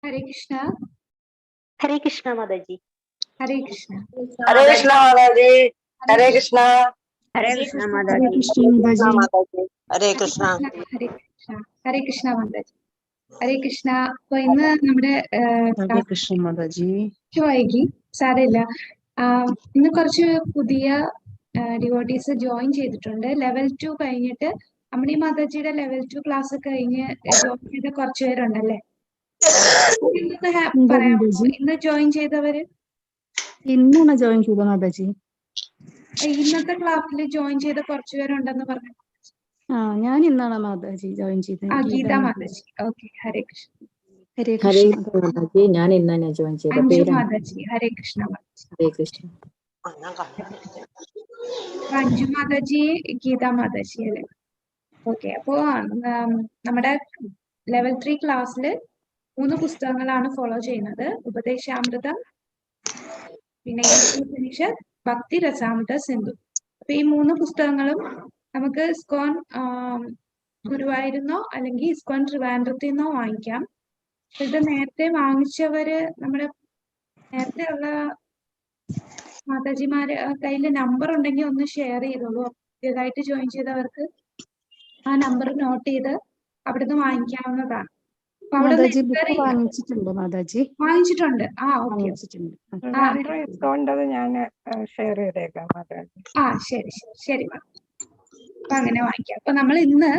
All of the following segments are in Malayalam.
हरे कृष्णा। हरे कृष्णा माता जी। हरे कृष्णा। हरे कृष्णा माता जी। हरे कृष्णा। हरे कृष्णा माता हरे जी। कृष्णा माता जी। हरे कृष्णा। हरे कृष्णा। हरे कृष्णा माता जी. ഹരേ കൃഷ്ണ. അപ്പൊ ഇന്ന് നമ്മുടെ हरे कृष्णा माता जी। വൈകി സാരമില്ല. ഇന്ന് കുറച്ച് പുതിയ ഡിവോട്ടീസ് ജോയിൻ ചെയ്തിട്ടുണ്ട്. ലെവൽ 2 കഴിഞ്ഞിട്ട് അമ്മിണി മാതാജിയുടെ ലെവൽ 2 ക്ലാസ് കഴിഞ്ഞ് ജോയിൻ ചെയ്ത കുറച്ച് പേരുണ്ടല്ലേ? ഇന്ന് പറയാമോ ഇന്ന് ജോയിൻ ചെയ്തവര്? ഇന്നാണ് ജോയിൻ ചെയ്ത മാതാജി. ഇന്നത്തെ ക്ലാസ്സിൽ ജോയിൻ ചെയ്ത കുറച്ച് പേരുണ്ടെന്ന് പറഞ്ഞു. ഞാൻ ഇന്നാണ് മാതാജി ജോയിൻ ചെയ്തത്. ഗീതാ മാതാജി. ഓക്കെ. ഹരേ കൃഷ്ണ. ഹരേ കൃഷ്ണ മാതാജി. ഞാൻ ഇന്നാണ് ജോയിൻ ചെയ്ത. അഞ്ജു മാതാജി. ഹരേ കൃഷ്ണ മാതാജി. ഹരേ കൃഷ്ണ. അഞ്ജു മാതാജി, ഗീതാ മാതാജി അല്ലേ? ഓക്കെ. അപ്പോ നമ്മുടെ ലെവൽ 3 ക്ലാസ്സിൽ 3 പുസ്തകങ്ങളാണ് ഫോളോ ചെയ്യുന്നത്. ഉപദേശാമൃതം, പിന്നെ ഈശോപനിഷത്ത്, ഭക്തി രസാമൃത സിന്ധു. അപ്പൊ ഈ 3 പുസ്തകങ്ങളും നമുക്ക് ഇസ്കോൺ ഗുരുവായൂരിന്നോ അല്ലെങ്കിൽ ഇസ്കോൺ ട്രിവാൻഡ്രത്തിൽ നിന്നോ വാങ്ങിക്കാം. ഇത് നേരത്തെ വാങ്ങിച്ചവര് നമ്മുടെ നേരത്തെ ഉള്ള മാതാജിമാര് കയ്യിൽ നമ്പർ ഉണ്ടെങ്കിൽ ഒന്ന് ഷെയർ ചെയ്തോളൂ. പുതിയതായിട്ട് ജോയിൻ ചെയ്തവർക്ക് ആ നമ്പർ നോട്ട് ചെയ്ത് അവിടുന്ന് വാങ്ങിക്കാവുന്നതാണ്. അപ്പൊ അവിടെ വാങ്ങിച്ചിട്ടുണ്ട് മാതാജി. വാങ്ങിച്ചിട്ടുണ്ട്. ഓക്കെ. ഞാൻ ഷെയർ ചെയ്തേക്കാം മാതാജി. ശരി ശരി ശരി മാം. അപ്പൊ അങ്ങനെ വാങ്ങിക്കാം. അപ്പൊ നമ്മൾ ഇന്ന്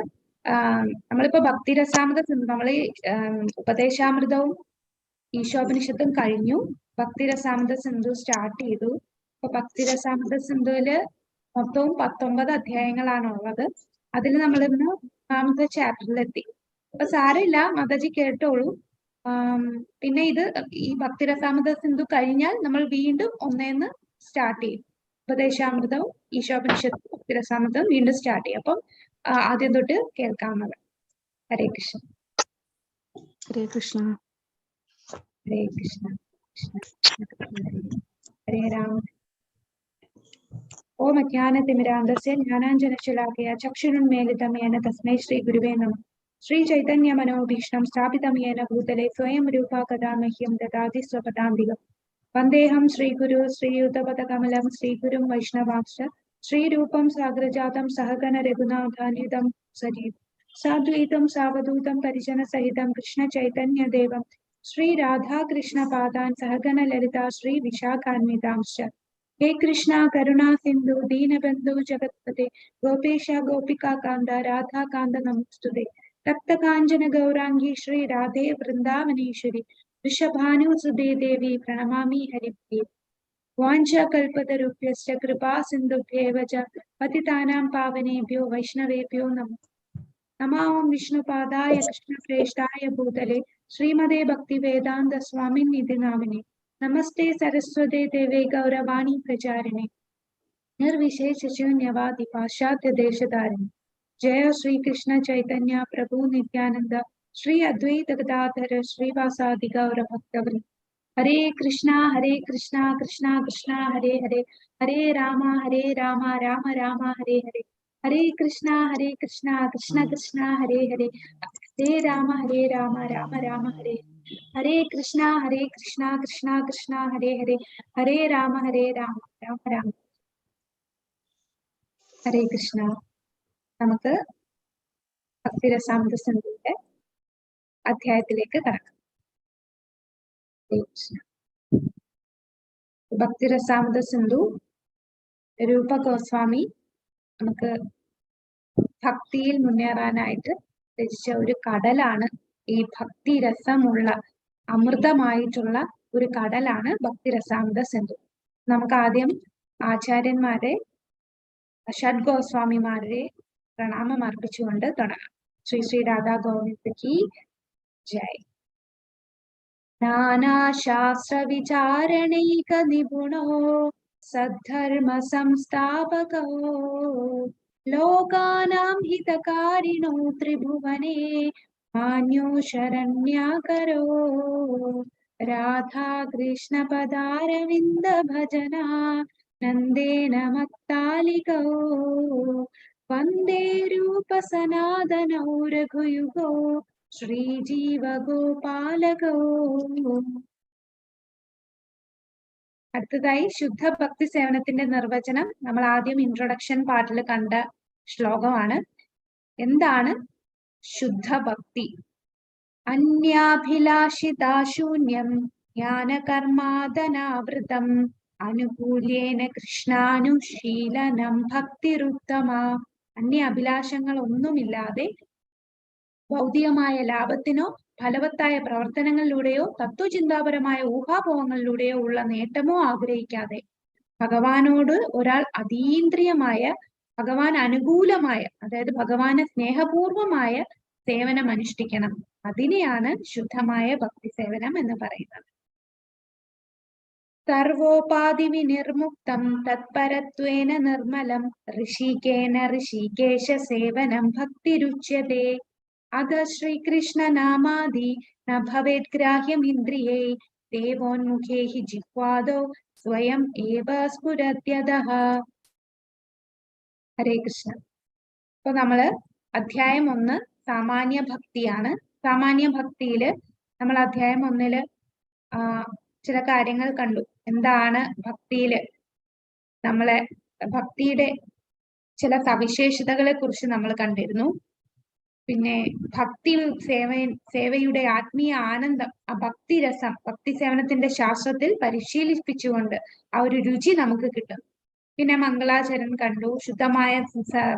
നമ്മളിപ്പോ ഭക്തിരസാമൃത സിന്ധു, നമ്മൾ ഉപദേശാമൃതവും ഈശോപനിഷത്തും കഴിഞ്ഞു. ഭക്തിരസാമൃത സിന്ധു സ്റ്റാർട്ട് ചെയ്തു. അപ്പൊ ഭക്തിരസാമൃത സിന്ധുവില് മൊത്തവും 19 അധ്യായങ്ങളാണ് ഉള്ളത്. അതിൽ നമ്മൾ ഇന്ന് 3ാമത്തെ ചാപ്റ്ററിലെത്തി. അപ്പൊ സാരമില്ല, മാതാജി കേട്ടോളൂ. പിന്നെ ഈ ഭക്തിരസാമൃത സിന്ധു കഴിഞ്ഞാൽ നമ്മൾ വീണ്ടും ഒന്നേന്ന് സ്റ്റാർട്ട് ചെയ്യും. ഉപദേശാമൃതവും ഈശോപനിഷത്തും ഭക്തിരസാമൃതവും വീണ്ടും സ്റ്റാർട്ട് ചെയ്യും. അപ്പം ആദ്യം തൊട്ട് കേൾക്കാവുന്നത്. ഹരേ കൃഷ്ണ. ഹരേ കൃഷ്ണ. ഹരേ കൃഷ്ണ. ഹരേ രാമ. ഓം അജ്ഞാനതിമിരാന്ധസ്യ ജ്ഞാനാഞ്ജനശലാകയ ചക്ഷുരുന്മീലിതം യേന തസ്മൈ ശ്രീ ഗുരുവേ നമഃ. ശ്രീ ചൈതന്യ മനോഭീഷ്ടം സ്ഥാപിതം യേന ഭൂതലേ സ്വയം രൂപാ കഥാ മഹ്യം ദദാതി സ്വപദാന്തികം. വന്ദേഹം ശ്രീഗുരു ശ്രീയുതപദകമലം ശ്രീഗുരും വൈഷ്ണവാംശ്ച ശ്രീരൂപം സാഗ്രജാതം സഹഗണ രഘുനാഥാന്വിതം സജീവം സാദ്വൈതം സാവധൂതം പരിജന സഹിതം കൃഷ്ണ ചൈതന്യ ദേവം ശ്രീ രാധാകൃഷ്ണ പാദാൻ സഹഗണ ലളിതാ ശ്രീ വിശാഖാന്വിതാംശ്ച. हे कृष्णा करुणा सिंधु दीनबंधु जगत्पते गोपेश गोपिका कांद राधा कांद नमस्तुते. तप्त कांचन गौरांगी श्री राधे वृंदावनेश्वरी वृषभानुसुते देवी प्रणमामि हरिप्रिये. वाञ्छाकल्पतरुभ्यश्च कृपा सिन्धुभ्येव च पतितानां पावनेभ्यो वैष्णवेभ्यो नमः. नमो विष्णुपादाय कृष्णप्रेष्ठाय भूतले श्रीमदे भक्तिवेदान्त स्वामिनिधि नामिने. नमस्ते सरस्वते देवे गौरवाणी प्रचारिणे निर्विशेष शून्यवादी पाश्चात्य देशधारिणे. जय श्री कृष्ण चैतन्य प्रभु नित्यानंद श्री अद्वैत गदाधर श्रीवासादि गौर भक्तवृंद. हरे कृष्णा कृष्णा कृष्णा हरे हरे हरे राम राम राम हरे हरे. हरे कृष्णा कृष्णा कृष्णा हरे हरे हरे राम राम राम हरे. हरे कृष्णा कृष्णा कृष्णा हरे हरे हरे राम राम राम. ഹരേ കൃഷ്ണ. നമുക്ക് ഭക്തിരസാമൃത സിന്ധുവിന്റെ അധ്യായത്തിലേക്ക് കടക്കാം. ഹരേ കൃഷ്ണ. ഭക്തിരസാമൃത സിന്ധു രൂപ ഗോസ്വാമി നമുക്ക് ഭക്തിയിൽ മുന്നേറാനായിട്ട് രചിച്ച ഒരു കടലാണ്. ഈ ഭക്തിരസമുള്ള അമൃതമായിട്ടുള്ള ഒരു കടലാണ് ഭക്തിരസാമൃത സിന്ധു. നമുക്ക് ആദ്യം ആചാര്യന്മാരെ ഷഡ് ഗോസ്വാമിമാരെ പ്രണാമം അർപ്പിച്ചുകൊണ്ട് തുടങ്ങാം. ശ്രീ ശ്രീ രാധാ ഗോവിന്ദ കി ജയ്. നാനാശാസ്ത്ര വിചാരണൈക നിപുണോ സദ്ധർമ്മ സംസ്ഥാപകോ ലോകാനാം ഹിതകാരിണോ ത്രിഭുവനേ മാന്യോ ശരണ്യാകരോ രാധാ കൃഷ്ണ പദാരവിന്ദ ഭജന നന്ദേന മത്താലികോ വന്ദേ രൂപ സനാതനോ രഘുയുഗോ ശ്രീജീവഗോപാലകോ. അടുത്തതായി ശുദ്ധ ഭക്തി സേവനത്തിന്റെ നിർവചനം നമ്മൾ ആദ്യം ഇൻട്രൊഡക്ഷൻ പാർട്ടിൽ കണ്ട ശ്ലോകമാണ്. എന്താണ് ശുദ്ധ ഭക്തി? അന്യാഭിലാഷിതാശൂന്യം ജ്ഞാനകർമാദനാവൃതം അനുകൂല്യേന കൃഷ്ണാനുശീലനം ഭക്തിരുത്തമ. അന്യ അഭിലാഷങ്ങൾ ഒന്നുമില്ലാതെ ഭൗതികമായ ലാഭത്തിനോ ഫലവത്തായ പ്രവർത്തനങ്ങളിലൂടെയോ തത്വചിന്താപരമായ ഊഹാപോഹങ്ങളിലൂടെയോ ഉള്ള നേട്ടമോ ആഗ്രഹിക്കാതെ ഭഗവാനോട് ഒരാൾ അതീന്ദ്രിയമായ, ഭഗവാൻ അനുകൂലമായ, അതായത് ഭഗവാന് സ്നേഹപൂർവമായ സേവനം അനുഷ്ഠിക്കണം. അതിനെയാണ് ശുദ്ധമായ ഭക്തി സേവനം എന്ന് പറയുന്നത്. സർവോപാധി വിനിർമുക്തം തത്പരത്വേന നിർമ്മലം ഋഷികേന ഋഷികേശ സേവനം ഭക്തിരുച്യതേ. അത ശ്രീകൃഷ്ണ നാമാദി ന ഭവേത് ഗ്രാഹ്യമിന്ദ്രിയേ ദേവോന്മുഖേ ഹി ജിഹ്വാദോ സ്വയം ഏവ സ്ഫുരത്യതഃ. ഹരേ കൃഷ്ണ. അപ്പൊ നമ്മള് അധ്യായം 1 സാമാന്യ ഭക്തിയാണ്. സാമാന്യ ഭക്തിയില് നമ്മൾ അധ്യായം 1 ചില കാര്യങ്ങൾ കണ്ടു. എന്താണ് ഭക്തിയില് നമ്മളെ ഭക്തിയുടെ ചില സവിശേഷതകളെ കുറിച്ച് നമ്മൾ കണ്ടിരുന്നു. പിന്നെ ഭക്തി സേവയുടെ ആത്മീയ ആനന്ദം, ആ ഭക്തിരസം ഭക്തി സേവനത്തിന്റെ ശാസ്ത്രത്തിൽ പരിശീലിപ്പിച്ചുകൊണ്ട് ആ ഒരു രുചി നമുക്ക് കിട്ടും. പിന്നെ മംഗളാചരൺ കണ്ടു, ശുദ്ധമായ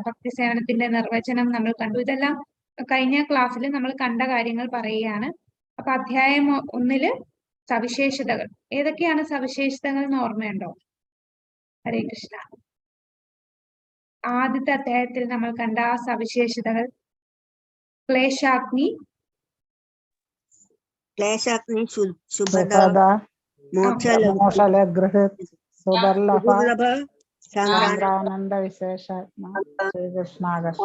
ഭക്തി സേവനത്തിന്റെ നിർവചനം നമ്മൾ കണ്ടു. ഇതെല്ലാം കഴിഞ്ഞ ക്ലാസ്സിൽ നമ്മൾ കണ്ട കാര്യങ്ങൾ പറയുകയാണ്. അപ്പൊ അധ്യായം 1 സവിശേഷതകൾ ഏതൊക്കെയാണ് സവിശേഷതകൾ എന്ന് ഓർമ്മയുണ്ടോ? ഹരേ കൃഷ്ണ. ആദ്യത്തെ അധ്യായത്തിൽ നമ്മൾ കണ്ട ആ സവിശേഷതകൾ ക്ലേശാഗ്നി, ശുഭദ മോക്ഷലഗൃഹ സുദർലഭ ചന്ദ്രാനന്ദ വിശേഷാത്മ ശ്രീകൃഷ്ണാകർഷണം.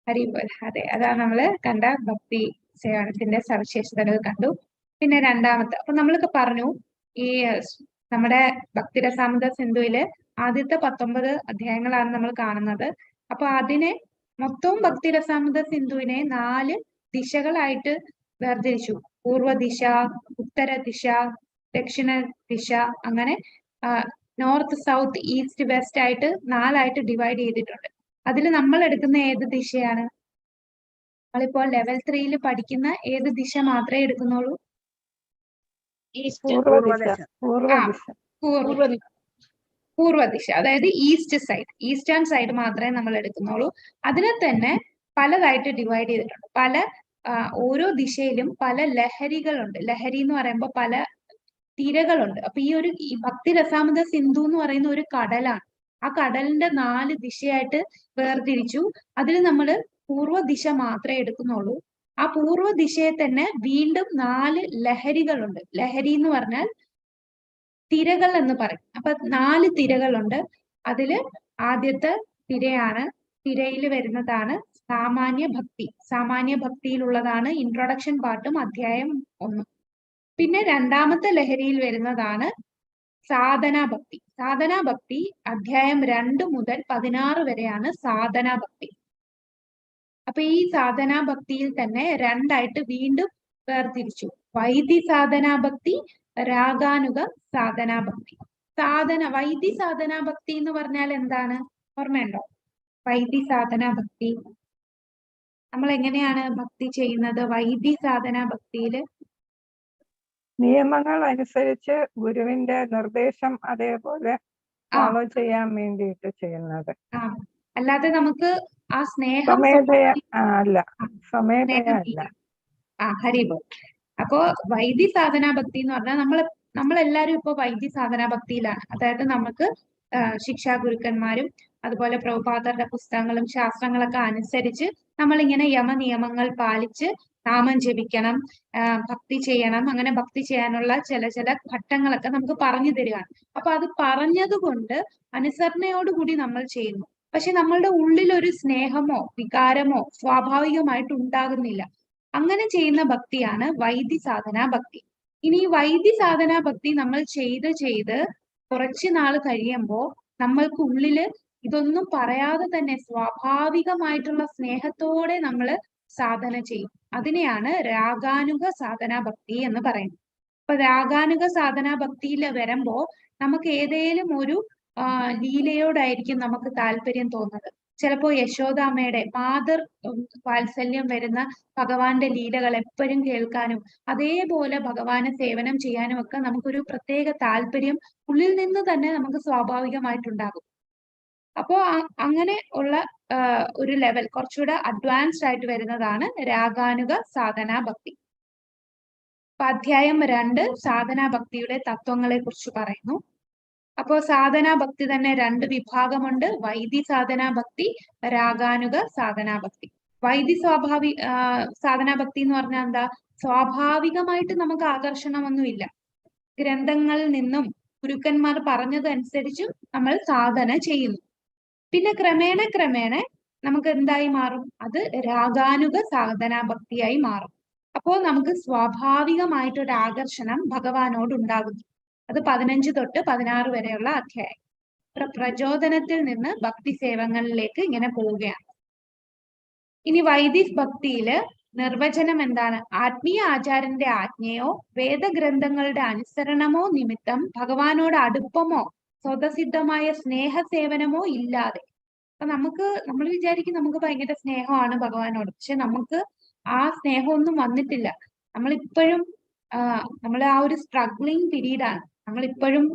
ഹരിബോൽ. അതെ, അതാണ് നമ്മള് കണ്ട ഭക്തി സേവനത്തിന്റെ സവിശേഷതകൾ കണ്ടു. പിന്നെ രണ്ടാമത്തെ, അപ്പൊ നമ്മളൊക്കെ പറഞ്ഞു ഈ നമ്മുടെ ഭക്തിരസാമൃത സിന്ധുവില് ആദ്യത്തെ 19 അധ്യായങ്ങളാണ് നമ്മൾ കാണുന്നത്. അപ്പൊ അതിനെ മൊത്തവും ഭക്തിരസാമൃത സിന്ധുവിനെ 4 ദിശകളായിട്ട് വേർതിരിച്ചു. പൂർവ്വദിശ, ഉത്തര ദിശ, ദക്ഷിണ ദിശ, അങ്ങനെ നോർത്ത്, സൗത്ത്, ഈസ്റ്റ്, വെസ്റ്റ് ആയിട്ട് 4ആയിട്ട് ഡിവൈഡ് ചെയ്തിട്ടുണ്ട്. അതിൽ നമ്മൾ എടുക്കുന്ന ഏത് ദിശയാണ്? നമ്മളിപ്പോൾ ലെവൽ 3 പഠിക്കുന്ന ഏത് ദിശ മാത്രമേ എടുക്കുന്നുള്ളൂ? പൂർവ്വദിശ, അതായത് ഈസ്റ്റ് സൈഡ്, ഈസ്റ്റേൺ സൈഡ് മാത്രമേ നമ്മൾ എടുക്കുന്നുള്ളൂ. അതിനെ തന്നെ പലതായിട്ട് ഡിവൈഡ് ചെയ്തിട്ടുണ്ട്. ഓരോ ദിശയിലും പല ലഹരികളുണ്ട്. ലഹരി എന്ന് പറയുമ്പോൾ പല തിരകളുണ്ട്. അപ്പൊ ഈ ഭക്തിരസാമൃത സിന്ധു എന്ന് പറയുന്ന ഒരു കടലാണ്. ആ കടലിന്റെ 4 ദിശയായിട്ട് വേർതിരിച്ചു. അതിൽ നമ്മൾ പൂർവ്വദിശ മാത്രമേ എടുക്കുന്നുള്ളൂ. ആ പൂർവ്വ ദിശയെ തന്നെ വീണ്ടും 4 ലഹരികളുണ്ട്. ലഹരി എന്ന് പറഞ്ഞാൽ തിരകൾ എന്ന് പറയും. അപ്പൊ 4 തിരകളുണ്ട്. അതില് ആദ്യത്തെ തിരയിൽ വരുന്നതാണ് സാമാന്യ ഭക്തി. സാമാന്യ ഭക്തിയിലുള്ളതാണ് ഇൻട്രൊഡക്ഷൻ പാർട്ടും അധ്യായം 1. പിന്നെ രണ്ടാമത്തെ ലഹരിയിൽ വരുന്നതാണ് സാധനാഭക്തി. സാധനാഭക്തി അധ്യായം 2 മുതൽ 16 വരെയാണ് സാധനാഭക്തി. അപ്പൊ ഈ സാധനാഭക്തിയിൽ തന്നെ 2ആയിട്ട് വീണ്ടും വേർതിരിച്ചു. വൈദ്യ സാധനാഭക്തി, രാഗാനുഗ സാധനാഭക്തി. വൈദ്യ സാധനാഭക്തി എന്ന് പറഞ്ഞാൽ എന്താണ്? ഓർമ്മയുണ്ടോ? വൈദ്യ സാധനാഭക്തി നമ്മൾ എങ്ങനെയാണ് ഭക്തി ചെയ്യുന്നത്? വൈദ്യ സാധനാഭക്തിയില് നിയമങ്ങൾ അനുസരിച്ച് ഗുരുവിന്റെ നിർദ്ദേശം അതേപോലെ ഫോളോ ചെയ്യാൻ വേണ്ടിയിട്ട് ചെയ്യുന്നത്. അല്ലാതെ നമുക്ക് ആ സ്നേഹം സ്വമേധയല്ല. ഹരിബോ. അപ്പോ വൈദ്യ സാധനാഭക്തി എന്ന് പറഞ്ഞാൽ നമ്മളെല്ലാരും ഇപ്പൊ വൈദ്യ സാധനാഭക്തിയിലാണ്. അതായത് നമുക്ക് ശിക്ഷാ ഗുരുക്കന്മാരും അതുപോലെ പ്രഭുപാദരുടെ പുസ്തകങ്ങളും ശാസ്ത്രങ്ങളൊക്കെ അനുസരിച്ച് നമ്മളിങ്ങനെ യമനിയമങ്ങൾ പാലിച്ച് നാമം ജപിക്കണം, ഭക്തി ചെയ്യണം. അങ്ങനെ ഭക്തി ചെയ്യാനുള്ള ചില ഘട്ടങ്ങളൊക്കെ നമുക്ക് പറഞ്ഞു തരികയാണ്. അപ്പൊ അത് പറഞ്ഞതുകൊണ്ട് അനുസരണയോടുകൂടി നമ്മൾ ചെയ്യുന്നു. പക്ഷെ നമ്മളുടെ ഉള്ളിൽ ഒരു സ്നേഹമോ വികാരമോ സ്വാഭാവികമായിട്ട് ഉണ്ടാകുന്നില്ല. അങ്ങനെ ചെയ്യുന്ന ഭക്തിയാണ് വൈദ്യ സാധനാ ഭക്തി. ഇനി ഈ വൈദ്യ സാധനാ ഭക്തി നമ്മൾ ചെയ്ത് കുറച്ചു നാൾ കഴിയുമ്പോൾ നമ്മൾക്ക് ഉള്ളില് ഇതൊന്നും പറയാതെ തന്നെ സ്വാഭാവികമായിട്ടുള്ള സ്നേഹത്തോടെ നമ്മൾ സാധന ചെയ്യും. അതിനെയാണ് രാഗാനുഗ സാധനാ ഭക്തി എന്ന് പറയുന്നത്. അപ്പൊ രാഗാനുഗ സാധനാ ഭക്തിയിൽ വരുമ്പോ നമുക്ക് ഏതേലും ഒരു ലീലയോടായിരിക്കും നമുക്ക് താല്പര്യം തോന്നുന്നത്. ചിലപ്പോ യശോദാമ്മയുടെ മാതൃ വാത്സല്യം വരുന്ന ഭഗവാന്റെ ലീലകൾ എപ്പോഴും കേൾക്കാനും അതേപോലെ ഭഗവാനെ സേവനം ചെയ്യാനും ഒക്കെ നമുക്കൊരു പ്രത്യേക താല്പര്യം ഉള്ളിൽ നിന്ന് തന്നെ നമുക്ക് സ്വാഭാവികമായിട്ടുണ്ടാകും. അപ്പോ അങ്ങനെ ഉള്ള ഒരു ലെവൽ കുറച്ചുകൂടെ അഡ്വാൻസ്ഡ് ആയിട്ട് വരുന്നതാണ് രാഗാനുഗ സാധനാ ഭക്തി. അധ്യായം 2 സാധനാ ഭക്തിയുടെ തത്വങ്ങളെ കുറിച്ച് പറയുന്നു. അപ്പോ സാധനാ ഭക്തി തന്നെ 2 വിഭാഗമുണ്ട്. വൈദി സാധനാ ഭക്തി, രാഗാനുഗ സാധനാ ഭക്തി. വൈദി സാധനാ ഭക്തി എന്ന് പറഞ്ഞാൽ എന്താ? സ്വാഭാവികമായിട്ട് നമുക്ക് ആകർഷണമൊന്നുമില്ല. ഗ്രന്ഥങ്ങളിൽ നിന്നും ഗുരുക്കന്മാർ പറഞ്ഞതനുസരിച്ചും നമ്മൾ സാധന ചെയ്യുന്നു. പിന്നെ ക്രമേണ നമുക്ക് എന്തായി മാറും? അത് രാഗാനുഗ സാധനാ ഭക്തിയായി മാറും. അപ്പോൾ നമുക്ക് സ്വാഭാവികമായിട്ടൊരു ആകർഷണം ഭഗവാനോട് ഉണ്ടാകുന്നു. അത് 15 തൊട്ട് 16 വരെയുള്ള അധ്യായം. പ്രചോദനത്തിൽ നിന്ന് ഭക്തി സേവങ്ങളിലേക്ക് ഇങ്ങനെ പോവുകയാണ്. ഇനി വൈദിക് ഭക്തിയില് നിർവചനം എന്താണ്? ആത്മീയ ആചാര്യന്റെ ആജ്ഞയോ വേദഗ്രന്ഥങ്ങളുടെ അനുസരണമോ നിമിത്തം ഭഗവാനോട് അടുപ്പമോ സ്വതസിദ്ധമായ സ്നേഹസേവനമോ ഇല്ലാതെ. അപ്പൊ നമ്മൾ വിചാരിക്കും നമുക്ക് ഭയങ്കര സ്നേഹമാണ് ഭഗവാനോട്, പക്ഷെ നമുക്ക് ആ സ്നേഹമൊന്നും വന്നിട്ടില്ല. നമ്മളിപ്പോഴും നമ്മൾ ആ ഒരു സ്ട്രഗ്ലിംഗ് പീരീഡാണ്. നമ്മളിപ്പോഴും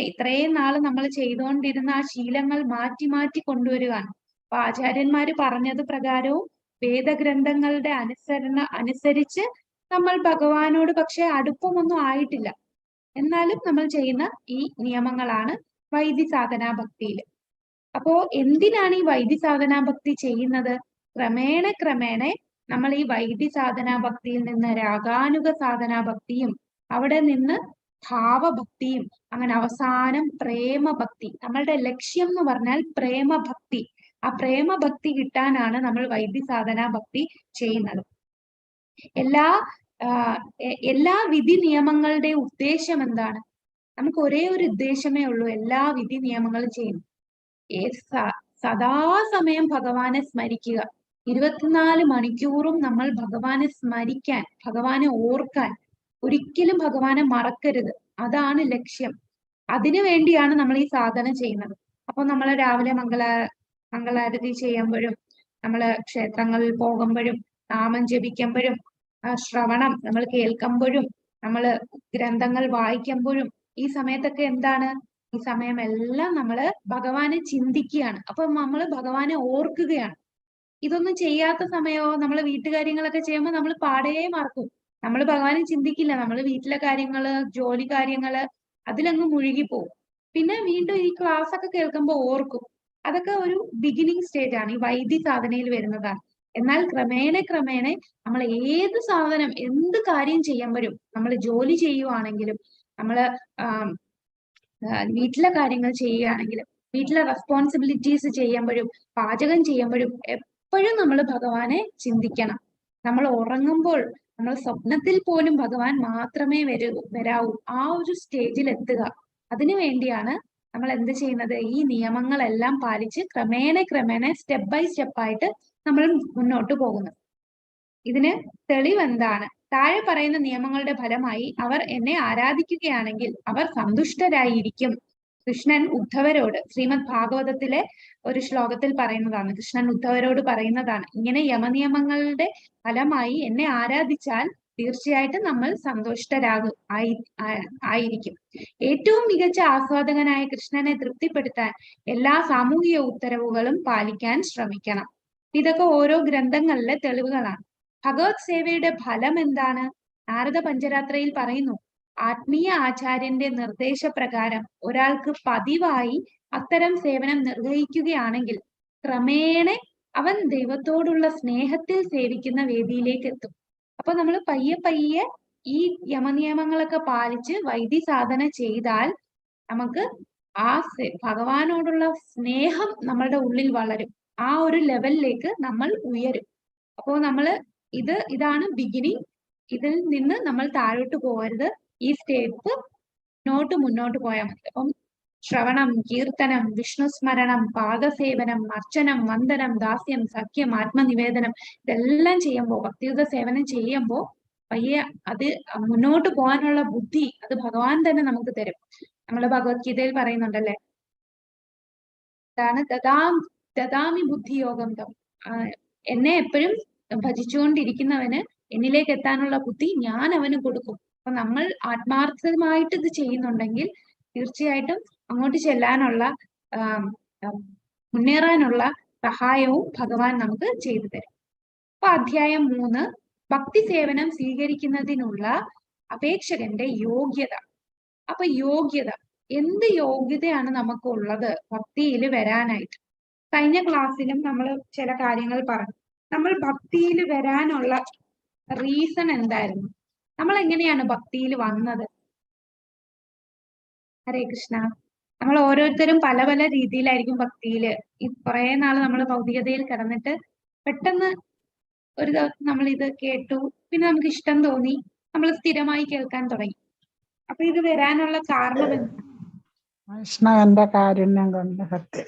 ഇത്രയും നാള് നമ്മൾ ചെയ്തുകൊണ്ടിരുന്ന ആ ശീലങ്ങൾ മാറ്റി മാറ്റി കൊണ്ടുവരികയാണ്. അപ്പൊ ആചാര്യന്മാര് പറഞ്ഞത് പ്രകാരവും വേദഗ്രന്ഥങ്ങളുടെ അനുസരിച്ച് നമ്മൾ ഭഗവാനോട് പക്ഷെ അടുപ്പമൊന്നും ആയിട്ടില്ല. എന്നാലും നമ്മൾ ചെയ്യുന്ന ഈ നിയമങ്ങളാണ് വൈദി സാധനാ ഭക്തിയിൽ. അപ്പോ എന്തിനാണ് ഈ വൈദി സാധനാ ഭക്തി ചെയ്യുന്നത്? ക്രമേണ നമ്മൾ ഈ വൈദി സാധനാ ഭക്തിയിൽ നിന്ന് രാഗാനുഗ സാധനാ ഭക്തിയും അവിടെ നിന്ന് ഭാവഭക്തിയും അങ്ങനെ അവസാനം പ്രേമഭക്തി. നമ്മളുടെ ലക്ഷ്യം എന്ന് പറഞ്ഞാൽ പ്രേമഭക്തി. ആ പ്രേമഭക്തി കിട്ടാനാണ് നമ്മൾ വൈദി സാധനാ ഭക്തി ചെയ്യുന്നത്. എല്ലാ വിധി നിയമങ്ങളുടെ ഉദ്ദേശം എന്താണ്? നമുക്ക് ഒരേ ഒരു ഉദ്ദേശമേ ഉള്ളൂ എല്ലാ വിധി നിയമങ്ങളും ചെയ്യുന്നു. സദാസമയം ഭഗവാനെ സ്മരിക്കുക. 24 മണിക്കൂറും നമ്മൾ ഭഗവാനെ സ്മരിക്കാൻ, ഭഗവാനെ ഓർക്കാൻ, ഒരിക്കലും ഭഗവാനെ മറക്കരുത്. അതാണ് ലക്ഷ്യം. അതിനു വേണ്ടിയാണ് നമ്മൾ ഈ സാധന ചെയ്യുന്നത്. അപ്പൊ നമ്മൾ രാവിലെ മംഗളാരതി ചെയ്യുമ്പോഴും നമ്മള് ക്ഷേത്രങ്ങളിൽ പോകുമ്പോഴും നാമം ജപിക്കുമ്പോഴും ശ്രവണം നമ്മൾ കേൾക്കുമ്പോഴും നമ്മള് ഗ്രന്ഥങ്ങൾ വായിക്കുമ്പോഴും ഈ സമയത്തൊക്കെ എന്താണ്? ഈ സമയമെല്ലാം നമ്മള് ഭഗവാനെ ചിന്തിക്കുകയാണ്. അപ്പൊ നമ്മൾ ഭഗവാനെ ഓർക്കുകയാണ്. ഇതൊന്നും ചെയ്യാത്ത സമയമോ നമ്മൾ വീട്ടുകാര്യങ്ങളൊക്കെ ചെയ്യുമ്പോൾ നമ്മൾ പാടേ മറക്കും. നമ്മൾ ഭഗവാനെ ചിന്തിക്കില്ല. നമ്മൾ വീട്ടിലെ കാര്യങ്ങള്, ജോലി കാര്യങ്ങള് അതിലങ്ങ് മുഴുകിപ്പോവും. പിന്നെ വീണ്ടും ഈ ക്ലാസ് ഒക്കെ കേൾക്കുമ്പോൾ ഓർക്കും. അതൊക്കെ ഒരു ബിഗിനിങ് സ്റ്റേജ് ആണ്, ഈ വൈദി സാധനയിൽ വരുന്നതാണ്. എന്നാൽ ക്രമേണ നമ്മൾ ഏത് സാധനം, എന്ത് കാര്യം ചെയ്യുമ്പോഴും, നമ്മൾ ജോലി ചെയ്യുവാണെങ്കിലും, നമ്മള് വീട്ടിലെ കാര്യങ്ങൾ ചെയ്യുകയാണെങ്കിലും, വീട്ടിലെ റെസ്പോൺസിബിലിറ്റീസ് ചെയ്യുമ്പോഴും, പാചകം ചെയ്യുമ്പോഴും എപ്പോഴും നമ്മൾ ഭഗവാനെ ചിന്തിക്കണം. നമ്മൾ ഉറങ്ങുമ്പോൾ, നമ്മൾ സ്വപ്നത്തിൽ പോലും ഭഗവാൻ മാത്രമേ വരാവൂ. ആ ഒരു സ്റ്റേജിൽ എത്തുക. അതിനു വേണ്ടിയാണ് നമ്മൾ എന്ത് ചെയ്യുന്നത്? ഈ നിയമങ്ങളെല്ലാം പാലിച്ച് ക്രമേണ സ്റ്റെപ്പ് ബൈ സ്റ്റെപ്പ് ആയിട്ട് നമ്മൾ മുന്നോട്ട് പോകുന്നത്. ഇതിന് തെളിവെന്താണ്? താഴെ പറയുന്ന നിയമങ്ങളുടെ ഫലമായി അവർ എന്നെ ആരാധിക്കുകയാണെങ്കിൽ അവർ സന്തുഷ്ടരായിരിക്കും. കൃഷ്ണൻ ഉദ്ധവരോട്, ശ്രീമദ് ഭാഗവതത്തിലെ ഒരു ശ്ലോകത്തിൽ പറയുന്നതാണ്. കൃഷ്ണൻ ഉദ്ധവരോട് പറയുന്നതാണ്, ഇങ്ങനെ യമനിയമങ്ങളുടെ ഫലമായി എന്നെ ആരാധിച്ചാൽ തീർച്ചയായിട്ടും നമ്മൾ ആയിരിക്കും. ഏറ്റവും മികച്ച ആസ്വാദകനായ കൃഷ്ണനെ തൃപ്തിപ്പെടുത്താൻ എല്ലാ സാമൂഹിക ഉത്തരവുകളും പാലിക്കാൻ ശ്രമിക്കണം. ഇതൊക്കെ ഓരോ ഗ്രന്ഥങ്ങളിലെ തെളിവുകളാണ്. ഭഗവത് സേവയുടെ ഫലം എന്താണ്? നാരദ പഞ്ചരാത്രയിൽ പറയുന്നു, ആത്മീയ ആചാര്യന്റെ നിർദ്ദേശപ്രകാരം ഒരാൾക്ക് പതിവായി അത്തരം സേവനം നിർവഹിക്കുകയാണെങ്കിൽ ക്രമേണ അവൻ ദൈവത്തോടുള്ള സ്നേഹത്തിൽ സേവിക്കുന്ന വേദിയിലേക്ക് എത്തും. അപ്പൊ നമ്മൾ പയ്യെ ഈ യമനിയമങ്ങളൊക്കെ പാലിച്ച് വൈദി സാധന ചെയ്താൽ നമുക്ക് ആ ഭഗവാനോടുള്ള സ്നേഹം നമ്മളുടെ ഉള്ളിൽ വളരും. ആ ഒരു ലെവലിലേക്ക് നമ്മൾ ഉയരും. അപ്പോൾ ഇതാണ് ബിഗിനിങ്. ഇതിൽ നിന്ന് നമ്മൾ താഴോട്ട് പോകരുത്. ഈ സ്റ്റെപ്പ് മുന്നോട്ട് പോയാൽ മതി. അപ്പം ശ്രവണം, കീർത്തനം, വിഷ്ണുസ്മരണം, പാദസേവനം, അർച്ചനം, വന്ദനം, ദാസ്യം, സഖ്യം, ആത്മനിവേദനം ഇതെല്ലാം ചെയ്യുമ്പോൾ, ഭക്തിയുത സേവനം ചെയ്യുമ്പോൾ പയ്യെ അത് മുന്നോട്ട് പോകാനുള്ള ബുദ്ധി അത് ഭഗവാൻ തന്നെ നമുക്ക് തരും. നമ്മള് ഭഗവത്ഗീതയിൽ പറയുന്നുണ്ടല്ലേ, ഇതാണ് ദദാമി ബുദ്ധിയോഗം തം. എന്നെ എപ്പോഴും ഭജിച്ചുകൊണ്ടിരിക്കുന്നവന് എന്നിലേക്ക് എത്താനുള്ള ബുദ്ധി ഞാൻ അവന് കൊടുക്കും. അപ്പൊ നമ്മൾ ആത്മാർത്ഥമായിട്ട് ഇത് ചെയ്യുന്നുണ്ടെങ്കിൽ തീർച്ചയായിട്ടും അങ്ങോട്ട് ചെല്ലാനുള്ള മുന്നേറാനുള്ള സഹായവും ഭഗവാൻ നമുക്ക് ചെയ്തു തരും. അപ്പൊ അധ്യായം 3 ഭക്തി സേവനം സ്വീകരിക്കുന്നതിനുള്ള അപേക്ഷകന്റെ യോഗ്യത. അപ്പൊ യോഗ്യത, എന്ത് യോഗ്യതയാണ് നമുക്കുള്ളത് ഭക്തിയിൽ വരാനായിട്ട്? കഴിഞ്ഞ ക്ലാസ്സിലും നമ്മൾ ചില കാര്യങ്ങൾ പറഞ്ഞു. നമ്മൾ ഭക്തിയിൽ വരാനുള്ള റീസൺ എന്തായിരുന്നു? നമ്മൾ എങ്ങനെയാണ് ഭക്തിയിൽ വന്നത്? ഹരേ കൃഷ്ണ. നമ്മൾ ഓരോരുത്തരും പല പല രീതിയിലായിരിക്കും ഭക്തിയില്. ഈ കുറെ നാള് നമ്മൾ ഭൗതികതയിൽ കിടന്നിട്ട് പെട്ടെന്ന് ഒരു ദിവസം നമ്മൾ ഇത് കേട്ടു, പിന്നെ നമുക്ക് ഇഷ്ടം തോന്നി, നമ്മൾ സ്ഥിരമായി കേൾക്കാൻ തുടങ്ങി. അപ്പൊ ഇത് വരാനുള്ള കാരണം എന്താ? വൈഷ്ണവന്റെ കാരുണ്യം കൊണ്ട് സത്യം.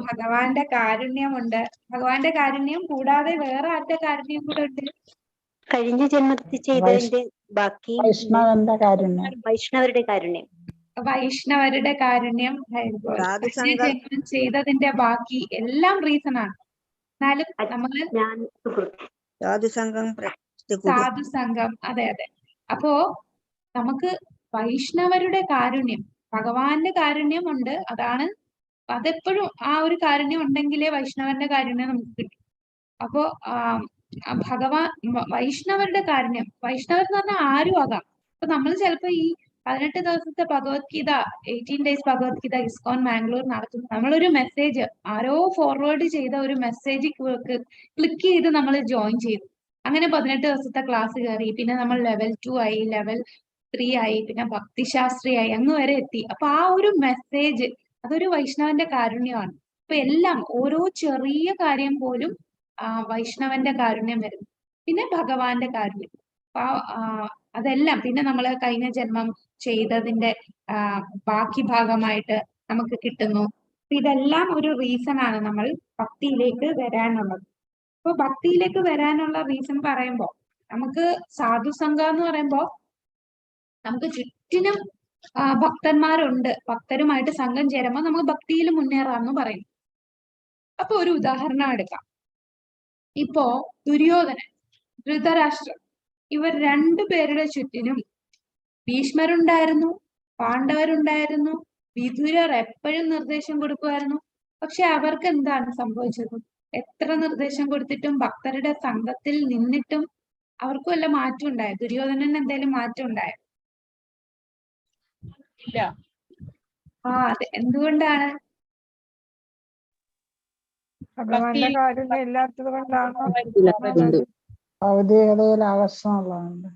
ഭഗവാന്റെ കാരുണ്യമുണ്ട്. ഭഗവാന്റെ കാരുണ്യം കൂടാതെ വേറെ ആരുടെ കാരുണ്യം കൂടെ ഉണ്ട്? കഴിഞ്ഞ ജന്മത്തിൽ ചെയ്തതിന്റെ ബാക്കി വൈഷ്ണവന്റെ കാരുണ്യം, വൈഷ്ണവരുടെ കാരുണ്യം. വൈഷ്ണവരുടെ കാരുണ്യം ജന്മം ചെയ്തതിന്റെ ബാക്കി എല്ലാം റീസൺ ആണ്. എന്നാലും നമ്മള് സാധുസംഘം, അതെ അതെ. അപ്പോ നമുക്ക് വൈഷ്ണവരുടെ കാരുണ്യം, ഭഗവാന്റെ കാരുണ്യം ഉണ്ട്. അതെപ്പോഴും ആ ഒരു കാരുണ്യം ഉണ്ടെങ്കിലേ വൈഷ്ണവന്റെ കാരുണ്യം നമുക്ക് കിട്ടും. അപ്പോ വൈഷ്ണവരുടെ കാരുണ്യം, വൈഷ്ണവർ എന്ന് പറഞ്ഞാൽ ആരും ആകാം. അപ്പൊ നമ്മൾ ചിലപ്പോ ഈ 18 ദിവസത്തെ ഭഗവത്ഗീത, 18 ഡേയ്സ് ഭഗവത്ഗീത ഇസ്കോൺ മാംഗ്ലൂർ നടത്തുന്നു. നമ്മളൊരു മെസ്സേജ്, ആരോ ഫോർവേഡ് ചെയ്ത ഒരു മെസ്സേജ് ക്ലിക്ക് ചെയ്ത് നമ്മൾ ജോയിൻ ചെയ്തു. അങ്ങനെ 18 ദിവസത്തെ ക്ലാസ് കയറി. പിന്നെ നമ്മൾ ലെവൽ 2 ആയി, ലെവൽ 3 ആയി, പിന്നെ ഭക്തിശാസ്ത്രിയായി, അങ്ങ് വരെ എത്തി. അപ്പൊ ആ ഒരു മെസ്സേജ് അതൊരു വൈഷ്ണവന്റെ കാരുണ്യമാണ്. അപ്പൊ എല്ലാം ഓരോ ചെറിയ കാര്യം പോലും വൈഷ്ണവന്റെ കാരുണ്യം വരുന്നു. പിന്നെ ഭഗവാന്റെ കാരുണ്യം. അതെല്ലാം പിന്നെ നമ്മൾ കഴിഞ്ഞ ജന്മം ചെയ്തതിന്റെ ബാക്കി ഭാഗമായിട്ട് നമുക്ക് കിട്ടുന്നു. ഇതെല്ലാം ഒരു റീസൺ ആണ് നമ്മൾ ഭക്തിയിലേക്ക് വരാനുള്ളത്. അപ്പൊ ഭക്തിയിലേക്ക് വരാനുള്ള റീസൺ പറയുമ്പോ നമുക്ക് സാധുസംഘം എന്ന് പറയുമ്പോ നമുക്ക് ചുറ്റിനും ഭക്തന്മാരുണ്ട്. ഭക്തരുമായിട്ട് സംഘം ചേരുമ്പോൾ നമുക്ക് ഭക്തിയിൽ മുന്നേറാമെന്ന് പറയും. അപ്പൊ ഒരു ഉദാഹരണം എടുക്കാം. ഇപ്പോ ദുര്യോധനൻ, ധൃതരാഷ്ട്രം, ഇവർ രണ്ടുപേരുടെ ചുറ്റിനും ഭീഷ്മരുണ്ടായിരുന്നു, പാണ്ഡവരുണ്ടായിരുന്നു, വിതുരർ എപ്പോഴും നിർദ്ദേശം കൊടുക്കുമായിരുന്നു. പക്ഷെ അവർക്ക് എന്താണ് സംഭവിച്ചത്? എത്ര നിർദ്ദേശം കൊടുത്തിട്ടും ഭക്തരുടെ സംഘത്തിൽ നിന്നിട്ടും അവർക്ക് വല്ല മാറ്റം ഉണ്ടായോ? ദുര്യോധനന് എന്തെങ്കിലും മാറ്റം ഉണ്ടായോ? ഇല്ല. അതെ. എന്തുകൊണ്ടാണ്? ഭഗവാന്റെ കാരുണ്യം ഇല്ലാത്തത് കൊണ്ടാണോ? ഭൗതികതയിൽ ആകർഷണമുള്ളതുകൊണ്ട്.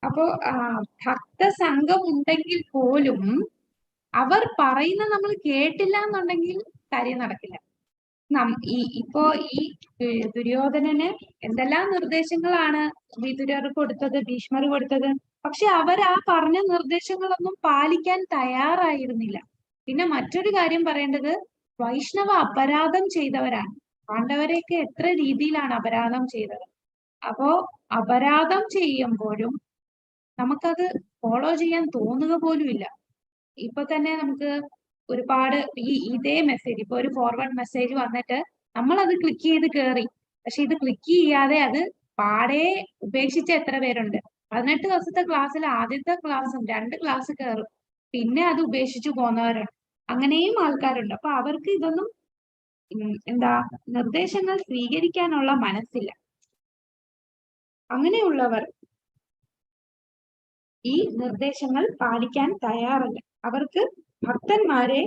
അപ്പോ ഭക്തസംഘം ഉണ്ടെങ്കിൽ പോലും അവർ പറയുന്ന നമ്മൾ കേട്ടില്ല എന്നുണ്ടെങ്കിൽ കാര്യം നടക്കില്ല. ഇപ്പോ ഈ ദുര്യോധനന് എന്തെല്ലാം നിർദ്ദേശങ്ങളാണ് വിതുരർ കൊടുത്തത്, ഭീഷ്മർ കൊടുത്തത്. പക്ഷെ അവർ ആ പറഞ്ഞ നിർദ്ദേശങ്ങളൊന്നും പാലിക്കാൻ തയ്യാറായിരുന്നില്ല. പിന്നെ മറ്റൊരു കാര്യം പറയേണ്ടത്, വൈഷ്ണവ അപരാധം ചെയ്തവരാണ്. പാണ്ഡവരെയൊക്കെ എത്ര രീതിയിലാണ് അപരാധം ചെയ്തത്. അപ്പോ അപരാധം ചെയ്യുമ്പോഴും നമുക്കത് ഫോളോ ചെയ്യാൻ തോന്നുക പോലും ഇല്ല. ഇപ്പൊ തന്നെ നമുക്ക് ഒരുപാട് ഇതേ മെസ്സേജ്, ഇപ്പൊ ഒരു ഫോർവേഡ് മെസ്സേജ് വന്നിട്ട് നമ്മൾ അത് ക്ലിക്ക് ചെയ്ത് കയറി. പക്ഷെ ഇത് ക്ലിക്ക് ചെയ്യാതെ അത് പാടെ ഉപേക്ഷിച്ച എത്ര പേരുണ്ട്? 18 ദിവസത്തെ ക്ലാസ്സിൽ ആദ്യത്തെ ക്ലാസ്സും 2 ക്ലാസ് കയറും, പിന്നെ അത് ഉപേക്ഷിച്ചു പോകുന്നവരുണ്ട്. അങ്ങനെയും ആൾക്കാരുണ്ട്. അപ്പൊ അവർക്ക് ഇതൊന്നും നിർദ്ദേശങ്ങൾ സ്വീകരിക്കാനുള്ള മനസ്സില്ല. അങ്ങനെയുള്ളവർ ഈ നിർദ്ദേശങ്ങൾ പാലിക്കാൻ തയ്യാറല്ല. അവർക്ക് ഭക്തന്മാരെ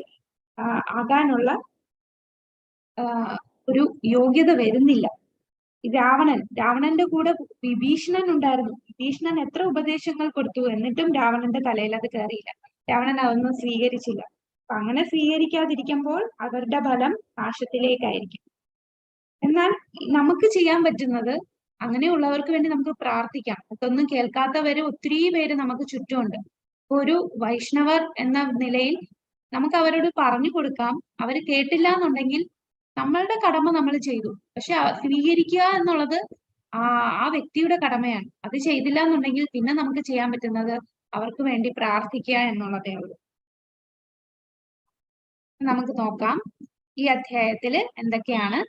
ആകാനുള്ള ഒരു യോഗ്യത വരുന്നില്ല. രാവണന്റെ കൂടെ വിഭീഷണൻ ഉണ്ടായിരുന്നു. വിഭീഷണൻ എത്ര ഉപദേശങ്ങൾ കൊടുത്തു, എന്നിട്ടും രാവണന്റെ തലയിൽ അത് കയറിയില്ല. രാവണൻ അതൊന്നും സ്വീകരിച്ചില്ല. അപ്പൊ അങ്ങനെ സ്വീകരിക്കാതിരിക്കുമ്പോൾ അവരുടെ ഫലം നാശത്തിലേക്കായിരിക്കും. എന്നാൽ നമുക്ക് ചെയ്യാൻ പറ്റുന്നത്, അങ്ങനെയുള്ളവർക്ക് വേണ്ടി നമുക്ക് പ്രാർത്ഥിക്കാം. അതൊന്നും കേൾക്കാത്തവര് ഒത്തിരി പേര് നമുക്ക് ചുറ്റുമുണ്ട്. ഒരു വൈഷ്ണവർ എന്ന നിലയിൽ നമുക്ക് അവരോട് പറഞ്ഞു കൊടുക്കാം. അവർ കേട്ടില്ല എന്നുണ്ടെങ്കിൽ നമ്മളുടെ കടമ നമ്മൾ ചെയ്തു. പക്ഷെ സ്വീകരിക്കുക എന്നുള്ളത് ആ വ്യക്തിയുടെ കടമയാണ്. അത് ചെയ്തില്ല എന്നുണ്ടെങ്കിൽ പിന്നെ നമുക്ക് ചെയ്യാൻ പറ്റുന്നത് അവർക്ക് വേണ്ടി പ്രാർത്ഥിക്കുക എന്നുള്ളതേ ഉള്ളൂ. നമുക്ക് നോക്കാം ഈ അധ്യായത്തിൽ എന്തൊക്കെയാണ്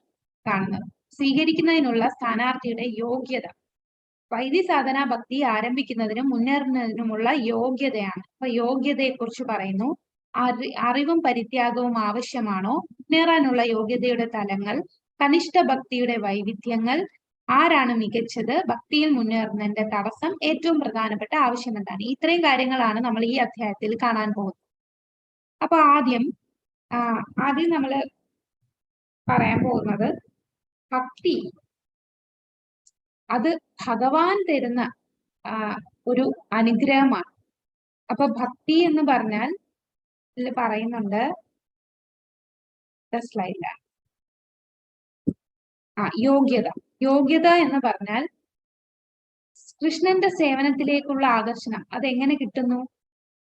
കാണുന്നത്. സ്വീകരിക്കുന്നതിനുള്ള സ്ഥാനാർത്ഥിയുടെ യോഗ്യത. വൈദ്യസാധന ഭക്തി ആരംഭിക്കുന്നതിനും മുന്നേറുന്നതിനുമുള്ള യോഗ്യതയാണ്. അപ്പൊ യോഗ്യതയെ കുറിച്ച് പറയുന്നു. അറിവും പരിത്യാഗവും ആവശ്യമാണോ? മുന്നേറാനുള്ള യോഗ്യതയുടെ തലങ്ങൾ, കനിഷ്ഠ ഭക്തിയുടെ വൈവിധ്യങ്ങൾ, ആരാണ് മികച്ചത്, ഭക്തിയിൽ മുന്നേറുന്നതിന്റെ തടസ്സം, ഏറ്റവും പ്രധാനപ്പെട്ട ആവശ്യം എന്താണ്? ഇത്രയും കാര്യങ്ങളാണ് നമ്മൾ ഈ അധ്യായത്തിൽ കാണാൻ പോകുന്നത്. അപ്പൊ ആദ്യം നമ്മൾ പറയാൻ പോകുന്നത് ഭക്തി. അത് ഭഗവാൻ തരുന്ന ഒരു അനുഗ്രഹമാണ്. അപ്പൊ ഭക്തി എന്ന് പറഞ്ഞാൽ ഇതിൽ പറയുന്നുണ്ട്, സ്ലൈഡിലാണ്. യോഗ്യത. യോഗ്യത എന്ന് പറഞ്ഞാൽ കൃഷ്ണന്റെ സേവനത്തിലേക്കുള്ള ആകർഷണം. അതെങ്ങനെ കിട്ടുന്നു?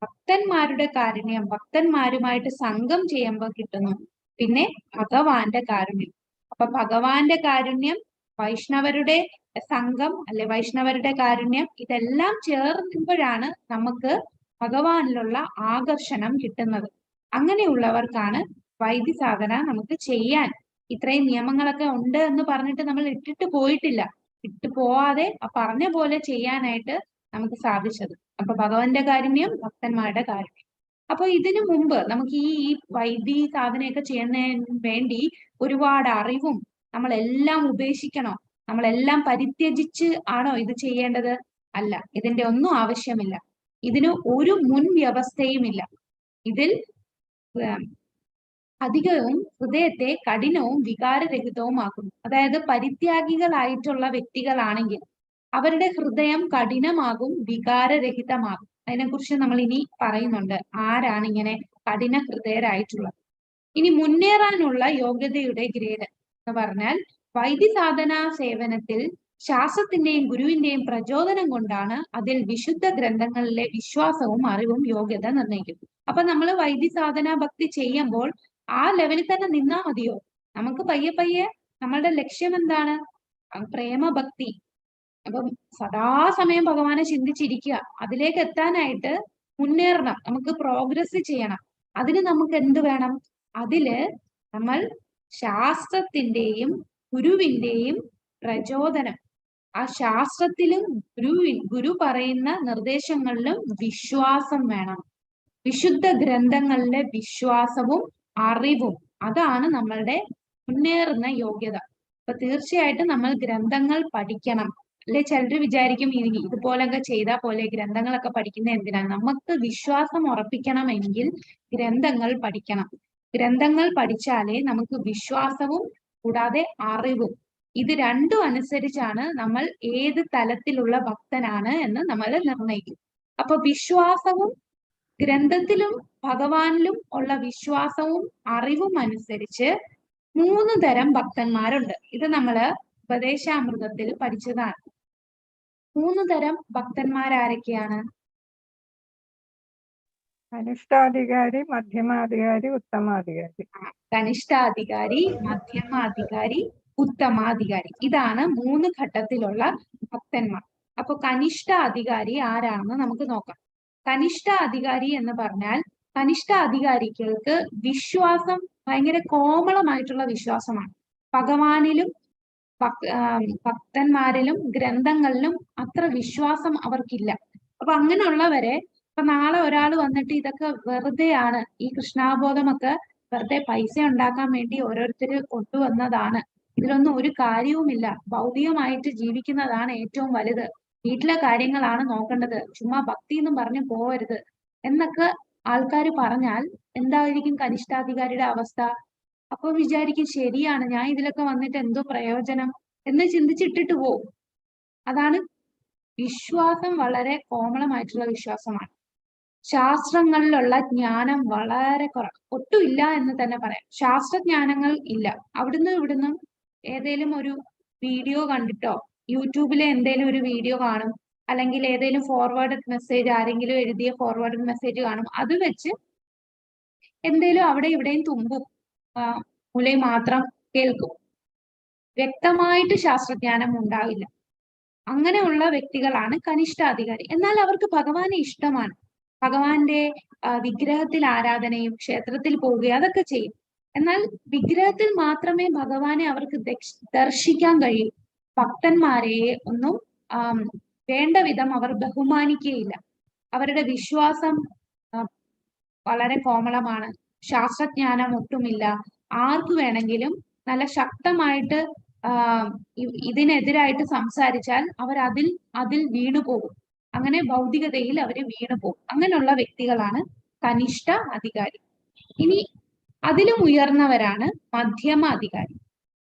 ഭക്തന്മാരുടെ കാരുണ്യം, ഭക്തന്മാരുമായിട്ട് സംഘം ചെയ്യുമ്പോൾ കിട്ടുന്നു. പിന്നെ ഭഗവാന്റെ കാരുണ്യം. അപ്പൊ ഭഗവാന്റെ കാരുണ്യം, വൈഷ്ണവരുടെ സംഘം അല്ലെ വൈഷ്ണവരുടെ കാരുണ്യം, ഇതെല്ലാം ചേർന്നുമ്പോഴാണ് നമുക്ക് ഭഗവാനിലുള്ള ആകർഷണം കിട്ടുന്നത്. അങ്ങനെയുള്ളവർക്കാണ് വൈദ്യസാധന നമുക്ക് ചെയ്യാൻ. ഇത്രയും നിയമങ്ങളൊക്കെ ഉണ്ട് എന്ന് പറഞ്ഞിട്ട് നമ്മൾ ഇട്ടിട്ട് പോയിട്ടില്ല. ഇട്ടു പോവാതെ പറഞ്ഞ പോലെ ചെയ്യാനായിട്ട് നമുക്ക് സാധിച്ചത്. അപ്പൊ ഭഗവാന്റെ കാരുണ്യം, ഭക്തന്മാരുടെ കാരുണ്യം. അപ്പൊ ഇതിനു മുമ്പ് നമുക്ക് ഈ വൈദ്യ സാധനയൊക്കെ ചെയ്യുന്നതിന് വേണ്ടി ഒരുപാട് അറിവും നമ്മളെല്ലാം ഉപേക്ഷിക്കണോ? നമ്മളെല്ലാം പരിത്യജിച്ച് ആണോ ഇത് ചെയ്യേണ്ടത്? അല്ല, ഇതിന്റെ ഒന്നും ആവശ്യമില്ല. ഇതിന് ഒരു മുൻ വ്യവസ്ഥയുമില്ല. ഇതിൽ അധികവും ഹൃദയത്തെ കഠിനവും വികാരരഹിതവുമാക്കുന്നു. അതായത് പരിത്യാഗികളായിട്ടുള്ള വ്യക്തികളാണെങ്കിൽ അവരുടെ ഹൃദയം കഠിനമാകും, വികാരരഹിതമാകും. അതിനെക്കുറിച്ച് നമ്മൾ ഇനി പറയുന്നുണ്ട്, ആരാണ് ഇങ്ങനെ കഠിന ഹൃദയരായിട്ടുള്ളത്. ഇനി മുന്നേറാനുള്ള യോഗ്യതയുടെ ഗ്രേഡ് എന്ന് പറഞ്ഞാൽ വൈദ്യസാധന സേവനത്തിൽ ശാസ്ത്രത്തിന്റെയും ഗുരുവിന്റെയും പ്രചോദനം കൊണ്ടാണ് അതിൽ വിശുദ്ധ ഗ്രന്ഥങ്ങളിലെ വിശ്വാസവും അറിവും യോഗ്യത നിർണ്ണയിക്കുന്നത്. അപ്പൊ നമ്മൾ വൈദ്യസാധന ഭക്തി ചെയ്യുമ്പോൾ ആ ലെവലിൽ തന്നെ നിന്നാ മതിയോ? നമുക്ക് പയ്യെ പയ്യെ നമ്മളുടെ ലക്ഷ്യം എന്താണ്? പ്രേമഭക്തി. അപ്പം സദാസമയം ഭഗവാനെ ചിന്തിച്ചിരിക്കുക. അതിലേക്ക് എത്താനായിട്ട് മുന്നേറണം, നമുക്ക് പ്രോഗ്രസ് ചെയ്യണം. അതിന് നമുക്ക് എന്ത് വേണം? അതില് നമ്മൾ ശാസ്ത്രത്തിന്റെയും ഗുരുവിന്റെയും പ്രചോദനം, ആ ശാസ്ത്രത്തിലും ഗുരു പറയുന്ന നിർദ്ദേശങ്ങളിലും വിശ്വാസം വേണം. വിശുദ്ധ ഗ്രന്ഥങ്ങളിലെ വിശ്വാസവും അറിവും, അതാണ് നമ്മളുടെ മുന്നേറുന്ന യോഗ്യത. അപ്പൊ തീർച്ചയായിട്ടും നമ്മൾ ഗ്രന്ഥങ്ങൾ പഠിക്കണം. അല്ലെ ചിലർ വിചാരിക്കും ഇതുപോലൊക്കെ ചെയ്താൽ പോലെ ഗ്രന്ഥങ്ങളൊക്കെ പഠിക്കുന്നത് എന്തിനാണ്? നമുക്ക് വിശ്വാസം ഉറപ്പിക്കണമെങ്കിൽ ഗ്രന്ഥങ്ങൾ പഠിക്കണം. ഗ്രന്ഥങ്ങൾ പഠിച്ചാലേ നമുക്ക് വിശ്വാസവും കൂടാതെ അറിവും, ഇത് രണ്ടും അനുസരിച്ചാണ് നമ്മൾ ഏത് തലത്തിലുള്ള ഭക്തനാണ് എന്ന് നമ്മൾ നിർണ്ണയിക്കും. അപ്പൊ വിശ്വാസവും ഗ്രന്ഥത്തിലും ഭഗവാനിലും ഉള്ള വിശ്വാസവും അറിവും അനുസരിച്ച് 3 തരം ഭക്തന്മാരുണ്ട്. ഇത് നമ്മള് ഉപദേശാമൃതത്തിൽ പഠിച്ചതാണ്. 3 തരം ഭക്തന്മാരാരൊക്കെയാണ്? കനിഷ്ഠാധികാരി, മധ്യമാധികാരി, ഉത്തമാധികാരി. കനിഷ്ഠാധികാരി, മധ്യമാധികാരി, ഉത്തമാധികാരി. ഇതാണ് 3 ഘട്ടത്തിലുള്ള ഭക്തന്മാർ. അപ്പൊ കനിഷ്ഠ അധികാരി ആരാണെന്ന് നമുക്ക് നോക്കാം. കനിഷ്ഠ അധികാരി എന്ന് പറഞ്ഞാൽ കനിഷ്ഠ അധികാരികൾക്ക് വിശ്വാസം ഭയങ്കര കോമളമായിട്ടുള്ള വിശ്വാസമാണ്. ഭഗവാനിലും ഭക്തന്മാരിലും ഗ്രന്ഥങ്ങളിലും അത്ര വിശ്വാസം അവർക്കില്ല. അപ്പൊ അങ്ങനെയുള്ളവരെ ഇപ്പൊ നാളെ ഒരാൾ വന്നിട്ട് ഇതൊക്കെ വെറുതെയാണ്, ഈ കൃഷ്ണാബോധമൊക്കെ വെറുതെ പൈസ ഉണ്ടാക്കാൻ വേണ്ടി ഓരോരുത്തർ കൊണ്ടുവന്നതാണ്, ഇതിലൊന്നും ഒരു കാര്യവുമില്ല, ഭൗതികമായിട്ട് ജീവിക്കുന്നതാണ് ഏറ്റവും വലുത്, വീട്ടിലെ കാര്യങ്ങളാണ് നോക്കേണ്ടത്, ചുമ്മാ ഭക്തി എന്നും പറഞ്ഞു പോവരുത് എന്നൊക്കെ ആൾക്കാർ പറഞ്ഞാൽ എന്തായിരിക്കും കനിഷ്ഠാധികാരിയുടെ അവസ്ഥ? അപ്പൊ വിചാരിക്കും ശരിയാണ്, ഞാൻ ഇതിലൊക്കെ വന്നിട്ട് എന്തോ പ്രയോജനം എന്ന് ചിന്തിച്ചിട്ടിട്ട് പോവും. അതാണ് വിശ്വാസം വളരെ കോമളമായിട്ടുള്ള വിശ്വാസമാണ്. ശാസ്ത്രങ്ങളിലുള്ള ജ്ഞാനം വളരെ ഒട്ടും ഇല്ല എന്ന് തന്നെ പറയാം. ശാസ്ത്രജ്ഞാനങ്ങൾ ഇല്ല. അവിടുന്ന് ഇവിടുന്നും ഏതേലും ഒരു വീഡിയോ കണ്ടിട്ടോ യൂട്യൂബിലെ എന്തേലും ഒരു വീഡിയോ കാണും, അല്ലെങ്കിൽ ഏതെങ്കിലും ഫോർവേഡഡ് മെസ്സേജ് ആരെങ്കിലും എഴുതിയ ഫോർവേഡഡ് മെസ്സേജ് കാണും. അത് വെച്ച് എന്തേലും അവിടെ ഇവിടെയും തുമ്പും മുലയും മാത്രം കേൾക്കും. വ്യക്തമായിട്ട് ശാസ്ത്രജ്ഞാനം ഉണ്ടാവില്ല. അങ്ങനെയുള്ള വ്യക്തികളാണ് കനിഷ്ഠാധികാരി. എന്നാൽ അവർക്ക് ഭഗവാനെ ഇഷ്ടമാണ്. ഭഗവാന്റെ വിഗ്രഹത്തിൽ ആരാധനയും ക്ഷേത്രത്തിൽ പോവുകയും അതൊക്കെ ചെയ്യും. എന്നാൽ വിഗ്രഹത്തിൽ മാത്രമേ ഭഗവാനെ അവർക്ക് ദർശിക്കാൻ കഴിയൂ. ഭക്തന്മാരെ ഒന്നും വേണ്ട വിധം അവർ ബഹുമാനിക്കുകയില്ല. അവരുടെ വിശ്വാസം വളരെ കോമളമാണ്. ശാസ്ത്രജ്ഞാനം ഒട്ടുമില്ല. ആർക്ക് വേണമെങ്കിലും നല്ല ശക്തമായിട്ട് ഇതിനെതിരായിട്ട് സംസാരിച്ചാൽ അവർ അതിൽ വീണു പോകും. അങ്ങനെ ഭൗതികതയിൽ അവര് വീണു പോകും. അങ്ങനെയുള്ള വ്യക്തികളാണ് കനിഷ്ഠ അധികാരി. ഇനി അതിലും ഉയർന്നവരാണ് മധ്യമ അധികാരി.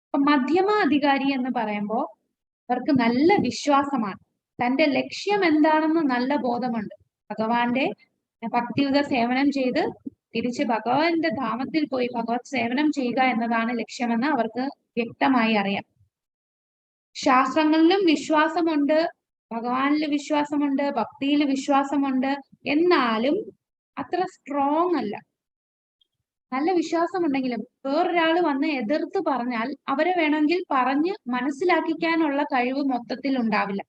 അപ്പൊ മധ്യമ അധികാരി എന്ന് പറയുമ്പോൾ അവർക്ക് നല്ല വിശ്വാസമാണ്. തന്റെ ലക്ഷ്യം എന്താണെന്ന് നല്ല ബോധമുണ്ട്. ഭഗവാന്റെ ഭക്തിയുത സേവനം ചെയ്ത് തിരിച്ച് ഭഗവാന്റെ ധാമത്തിൽ പോയി ഭഗവത് സേവനം ചെയ്യുക എന്നതാണ് ലക്ഷ്യമെന്ന് അവർക്ക് വ്യക്തമായി അറിയാം. ശാസ്ത്രങ്ങളിലും വിശ്വാസമുണ്ട്, ഭഗവാനിൽ വിശ്വാസമുണ്ട്, ഭക്തിയിൽ വിശ്വാസമുണ്ട്. എന്നാലും അത്ര സ്ട്രോങ് അല്ല. നല്ല വിശ്വാസമുണ്ടെങ്കിലും വേറൊരാൾ വന്ന് എതിർത്ത് പറഞ്ഞാൽ അവരെ വേണമെങ്കിൽ പറഞ്ഞ് മനസ്സിലാക്കിക്കാനുള്ള കഴിവ് മൊത്തത്തിൽ ഉണ്ടാവില്ല.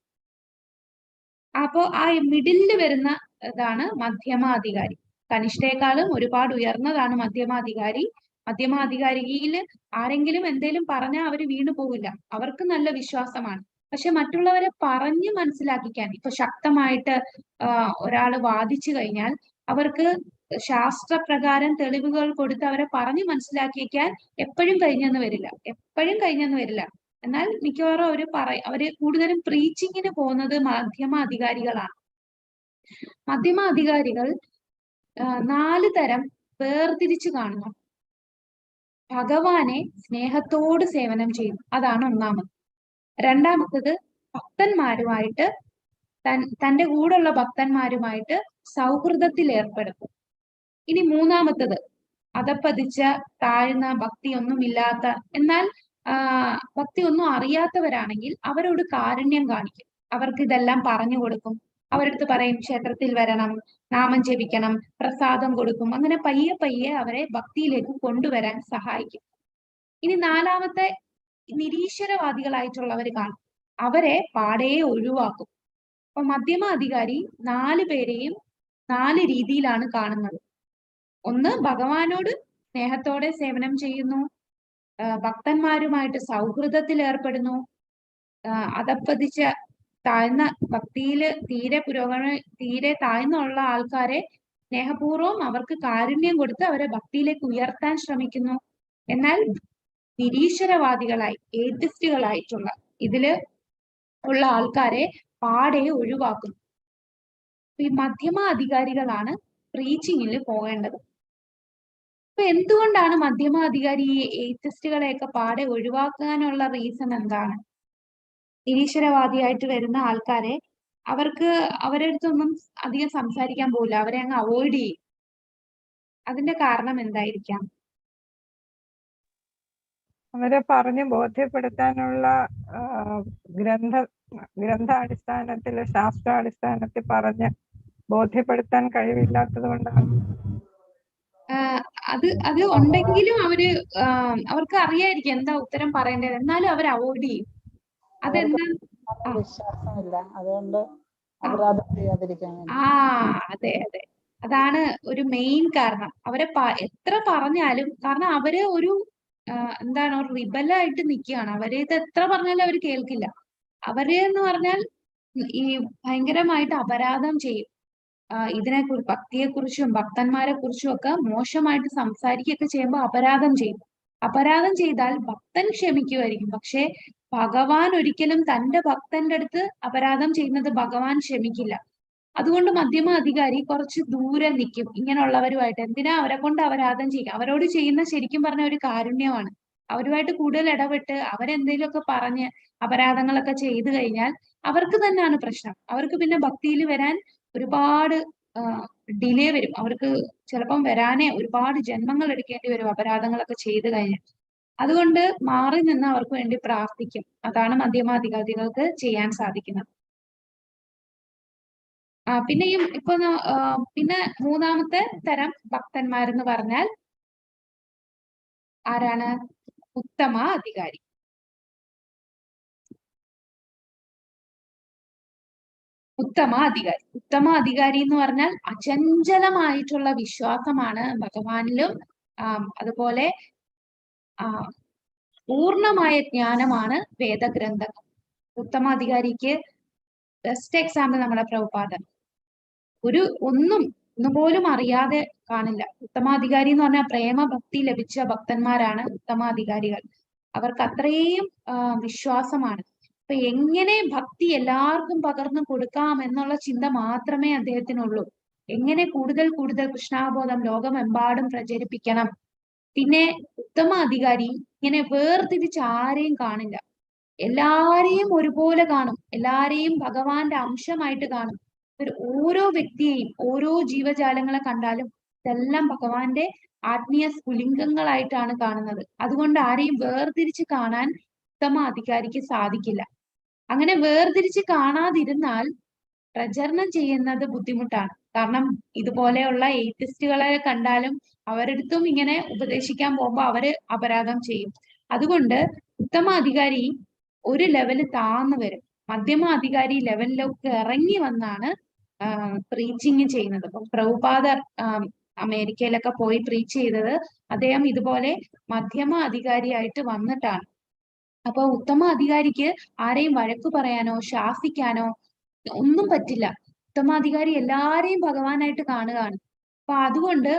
അപ്പോ ആ മിഡിലിൽ വരുന്ന ഇതാണ് മധ്യമാധികാരി. കനിഷ്ഠയെക്കാളും ഒരുപാട് ഉയർന്നതാണ് മധ്യമാധികാരി. മധ്യമാധികാരിയിൽ ആരെങ്കിലും എന്തേലും പറഞ്ഞാൽ അവര് വീണു പോകില്ല. അവർക്ക് നല്ല വിശ്വാസമാണ്. പക്ഷെ മറ്റുള്ളവരെ പറഞ്ഞ് മനസ്സിലാക്കിക്കാൻ, ഇപ്പൊ ശക്തമായിട്ട് ഒരാള് വാദിച്ചു കഴിഞ്ഞാൽ അവർക്ക് ശാസ്ത്രപ്രകാരം തെളിവുകൾ കൊടുത്ത് അവരെ പറഞ്ഞ് മനസ്സിലാക്കിക്കാൻ എപ്പോഴും കഴിഞ്ഞെന്ന് വരില്ല. എന്നാൽ മിക്കവാറും അവര് കൂടുതലും പ്രീച്ചിങ്ങിന് പോകുന്നത് മാധ്യമ അധികാരികളാണ്. മാധ്യമ അധികാരികൾ 4 തരം വേർതിരിച്ച് കാണുന്നു. ഭഗവാനെ സ്നേഹത്തോട് സേവനം ചെയ്യും, അതാണ് ഒന്നാമത്. രണ്ടാമത്തത് ഭക്തന്മാരുമായിട്ട് തന്റെ കൂടെയുള്ള ഭക്തന്മാരുമായിട്ട് സൗഹൃദത്തിൽ ഏർപ്പെടുത്തും. ഇനി മൂന്നാമത്തത് അധപ്പതിച്ച താഴ്ന്ന ഭക്തിയൊന്നുമില്ലാത്ത എന്നാൽ ഭക്തി ഒന്നും അറിയാത്തവരാണെങ്കിൽ അവരോട് കാരുണ്യം കാണിക്കും. അവർക്ക് ഇതെല്ലാം പറഞ്ഞു കൊടുക്കും. അവരടുത്ത് പറയും ക്ഷേത്രത്തിൽ വരണം, നാമം ജപിക്കണം, പ്രസാദം കൊടുക്കും. അങ്ങനെ പയ്യെ പയ്യെ അവരെ ഭക്തിയിലേക്ക് കൊണ്ടുവരാൻ സഹായിക്കും. ഇനി നാലാമത്തെ നിരീശ്വരവാദികളായിട്ടുള്ളവർ കാണും. അവരെ പാടെ ഒഴിവാക്കും. അപ്പൊ മധ്യമ അധികാരി 4 പേരെയും 4 രീതിയിലാണ് കാണുന്നത്. ഒന്ന്, ഭഗവാനോട് സ്നേഹത്തോടെ സേവനം ചെയ്യുന്നു, ഭക്തന്മാരുമായിട്ട് സൗഹൃദത്തിൽ ഏർപ്പെടുന്നു, അധപ്പതിച്ച താഴ്ന്ന ഭക്തിയില് തീരെ താഴ്ന്നുള്ള ആൾക്കാരെ സ്നേഹപൂർവ്വം അവർക്ക് കാരുണ്യം കൊടുത്ത് അവരെ ഭക്തിയിലേക്ക് ഉയർത്താൻ ശ്രമിക്കുന്നു. എന്നാൽ നിരീശ്വരവാദികളായി ഏത്തിസ്റ്റുകളായിട്ടുള്ള ഇതില് ഉള്ള ആൾക്കാരെ പാടെ ഒഴിവാക്കുന്നു. ഈ മധ്യമ അധികാരികളാണ് പ്രീച്ചിങ്ങിൽ പോകേണ്ടത്. അപ്പൊ എന്തുകൊണ്ടാണ് മധ്യമ അധികാരി ഈ ഏത്തിസ്റ്റുകളെയൊക്കെ പാടെ ഒഴിവാക്കാനുള്ള റീസൺ എന്താണ്? നിരീശ്വരവാദിയായിട്ട് വരുന്ന ആൾക്കാരെ അവരുടെ അടുത്തൊന്നും അധികം സംസാരിക്കാൻ പോകില്ല, അവരെ അങ്ങ് അവോയ്ഡ് ചെയ്യും. അതിന്റെ കാരണം എന്തായിരിക്കാം? അവരെ പറഞ്ഞ് ബോധ്യപ്പെടുത്താനുള്ള ഗ്രന്ഥാടിസ്ഥാനത്തില് ശാസ്ത്രാടിസ്ഥാനത്തിൽ പറഞ്ഞ് ബോധ്യപ്പെടുത്താൻ കഴിവില്ലാത്തത് കൊണ്ടാണ്. അത് ഉണ്ടെങ്കിലും അവർക്ക് അറിയായിരിക്കും എന്താ ഉത്തരം പറയേണ്ടത്, എന്നാലും അവർ അവോയ്ഡ് ചെയ്യും. അതെന്താ? വിശ്വാസമില്ല, അതുകൊണ്ട് അപരാധം ചെയ്യാതിരിക്കാൻ. അതെ, അതാണ് ഒരു മെയിൻ കാരണം. അവരെ എത്ര പറഞ്ഞാലും, കാരണം അവര് ഒരു എന്താണ് റിബലായിട്ട് നിൽക്കുകയാണ്. അവര് ഇത് എത്ര പറഞ്ഞാലും അവർ കേൾക്കില്ല. അവര് എന്ന് പറഞ്ഞാൽ ഈ ഭയങ്കരമായിട്ട് അപരാധം ചെയ്യും. ഇതിനെക്കുറിച്ച് ഭക്തിയെക്കുറിച്ചും ഭക്തന്മാരെ കുറിച്ചും ഒക്കെ മോശമായിട്ട് സംസാരിക്കുകയൊക്കെ ചെയ്യുമ്പോൾ അപരാധം ചെയ്യും. അപരാധം ചെയ്താൽ ഭക്തൻ ക്ഷമിക്കുമായിരിക്കും, പക്ഷെ ഭഗവാൻ ഒരിക്കലും തന്റെ ഭക്തന്റെ അടുത്ത് അപരാധം ചെയ്യുന്നത് ഭഗവാൻ ക്ഷമിക്കില്ല. അതുകൊണ്ട് മധ്യമ അധികാരി കുറച്ച് ദൂരെ നിൽക്കും ഇങ്ങനെയുള്ളവരുമായിട്ട്. എന്തിനാ അവരെ കൊണ്ട് അപരാധം ചെയ്യും? അവരോട് ചെയ്യുന്ന ശരിക്കും പറഞ്ഞ ഒരു കാരുണ്യമാണ്. അവരുമായിട്ട് കൂടുതൽ ഇടപെട്ട് അവരെന്തെങ്കിലുമൊക്കെ പറഞ്ഞ് അപരാധങ്ങളൊക്കെ ചെയ്തു കഴിഞ്ഞാൽ അവർക്ക് തന്നെയാണ് പ്രശ്നം. അവർക്ക് പിന്നെ ഭക്തിയിൽ വരാൻ ഒരുപാട് ഡിലേ വരും. അവർക്ക് ചിലപ്പം വരാനേ ഒരുപാട് ജന്മങ്ങൾ എടുക്കേണ്ടി വരും അപരാധങ്ങളൊക്കെ ചെയ്തു കഴിഞ്ഞാൽ. അതുകൊണ്ട് മാറി നിന്ന് അവർക്ക് വേണ്ടി പ്രാർത്ഥിക്കും. അതാണ് മധ്യമാധികാരികൾക്ക് ചെയ്യാൻ സാധിക്കുന്നത്. പിന്നെയും ഇപ്പൊ പിന്നെ മൂന്നാമത്തെ തരം ഭക്തന്മാരെന്ന് പറഞ്ഞാൽ ആരാണ്? ഉത്തമ അധികാരി. ഉത്തമ അധികാരി എന്ന് പറഞ്ഞാൽ അചഞ്ചലമായിട്ടുള്ള വിശ്വാസമാണ് ഭഗവാനിലും, അതുപോലെ പൂർണ്ണമായ ജ്ഞാനമാണ് വേദഗ്രന്ഥങ്ങൾ. ഉത്തമാധികാരിക്ക് ബെസ്റ്റ് എക്സാമ്പിൾ നമ്മുടെ പ്രഭുപാദൻ. ഒന്നുപോലും അറിയാതെ കാണില്ല. ഉത്തമാധികാരി എന്ന് പറഞ്ഞാൽ പ്രേമഭക്തി ലഭിച്ച ഭക്തന്മാരാണ് ഉത്തമാധികാരികൾ. അവർക്ക് അത്രയും വിശ്വാസമാണ്. അപ്പൊ എങ്ങനെ ഭക്തി എല്ലാവർക്കും പകർന്നു കൊടുക്കാം എന്നുള്ള ചിന്ത മാത്രമേ അദ്ദേഹത്തിനുള്ളൂ. എങ്ങനെ കൂടുതൽ കൃഷ്ണാബോധം ലോകമെമ്പാടും പ്രചരിപ്പിക്കണം. പിന്നെ ഉത്തമ അധികാരി ഇങ്ങനെ വേർതിരിച്ച് ആരെയും കാണില്ല. എല്ലാരെയും ഒരുപോലെ കാണും. എല്ലാരെയും ഭഗവാന്റെ അംശമായിട്ട് കാണും. ഓരോ വ്യക്തിയെയും, ഓരോ ജീവജാലങ്ങളെ കണ്ടാലും ഇതെല്ലാം ഭഗവാന്റെ ആത്മീയ സ്ഫുലിംഗങ്ങളായിട്ടാണ് കാണുന്നത്. അതുകൊണ്ട് ആരെയും വേർതിരിച്ച് കാണാൻ ഉത്തമ അധികാരിക്ക് സാധിക്കില്ല. അങ്ങനെ വേർതിരിച്ച് കാണാതിരുന്നാൽ പ്രചരണം ചെയ്യുന്നത് ബുദ്ധിമുട്ടാണ്. കാരണം ഇതുപോലെയുള്ള എയ്ത്തിസ്റ്റുകളെ കണ്ടാലും അവരടുത്തും ഇങ്ങനെ ഉപദേശിക്കാൻ പോകുമ്പോൾ അവര് അപരാധം ചെയ്യും. അതുകൊണ്ട് ഉത്തമ അധികാരി ഒരു ലെവല് താഴ്ന്നു വരും. മധ്യമ അധികാരി ലെവലിലൊക്കെ ഇറങ്ങി വന്നാണ് പ്രീച്ചിങ് ചെയ്യുന്നത്. അപ്പൊ പ്രഭുപാദർ അമേരിക്കയിലൊക്കെ പോയി പ്രീച്ച് ചെയ്തത് അദ്ദേഹം ഇതുപോലെ മധ്യമ അധികാരിയായിട്ട് വന്നിട്ടാണ്. അപ്പൊ ഉത്തമ അധികാരിക്ക് ആരെയും വഴക്കു പറയാനോ ശാസിക്കാനോ ഒന്നും പറ്റില്ല. ഉത്തമാധികാരി എല്ലാരെയും ഭഗവാനായിട്ട് കാണുകയാണ്. അപ്പൊ അതുകൊണ്ട്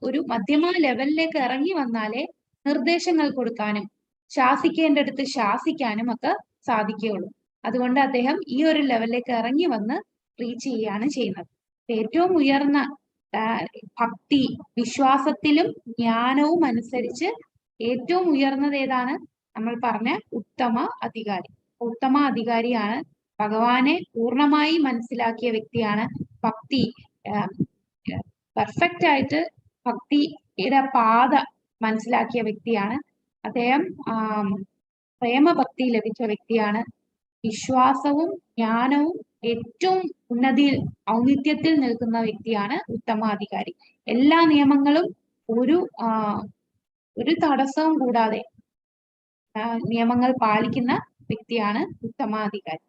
ഒരു മധ്യമ ലെവലിലേക്ക് ഇറങ്ങി വന്നാലേ നിർദ്ദേശങ്ങൾ കൊടുക്കാനും ശാസിക്കേണ്ടടുത്ത് ശാസിക്കാനും ഒക്കെ സാധിക്കുകയുള്ളൂ. അതുകൊണ്ട് അദ്ദേഹം ഈ ഒരു ലെവലിലേക്ക് ഇറങ്ങി വന്ന് പ്രീച്ച് ചെയ്യുകയാണ് ചെയ്യുന്നത്. ഏറ്റവും ഉയർന്ന ഭക്തി, വിശ്വാസത്തിലും ജ്ഞാനവും അനുസരിച്ച് ഏറ്റവും ഉയർന്നത് ഏതാണ്? നമ്മൾ പറഞ്ഞ ഉത്തമ അധികാരി. ഉത്തമ അധികാരിയാണ് ഭഗവാനെ പൂർണ്ണമായി മനസ്സിലാക്കിയ വ്യക്തിയാണ്. ഭക്തി പെർഫെക്റ്റ് ആയിട്ട് ഭക്തിയുടെ പാത മനസ്സിലാക്കിയ വ്യക്തിയാണ് അദ്ദേഹം. പ്രേമഭക്തി ലഭിച്ച വ്യക്തിയാണ്. വിശ്വാസവും ജ്ഞാനവും ഏറ്റവും ഉന്നതിയിൽ, ഔന്നിത്യത്തിൽ നിൽക്കുന്ന വ്യക്തിയാണ് ഉത്തമാധികാരി. എല്ലാ നിയമങ്ങളും ഒരു തടസ്സവും കൂടാതെ നിയമങ്ങൾ പാലിക്കുന്ന വ്യക്തിയാണ് ഉത്തമാധികാരി.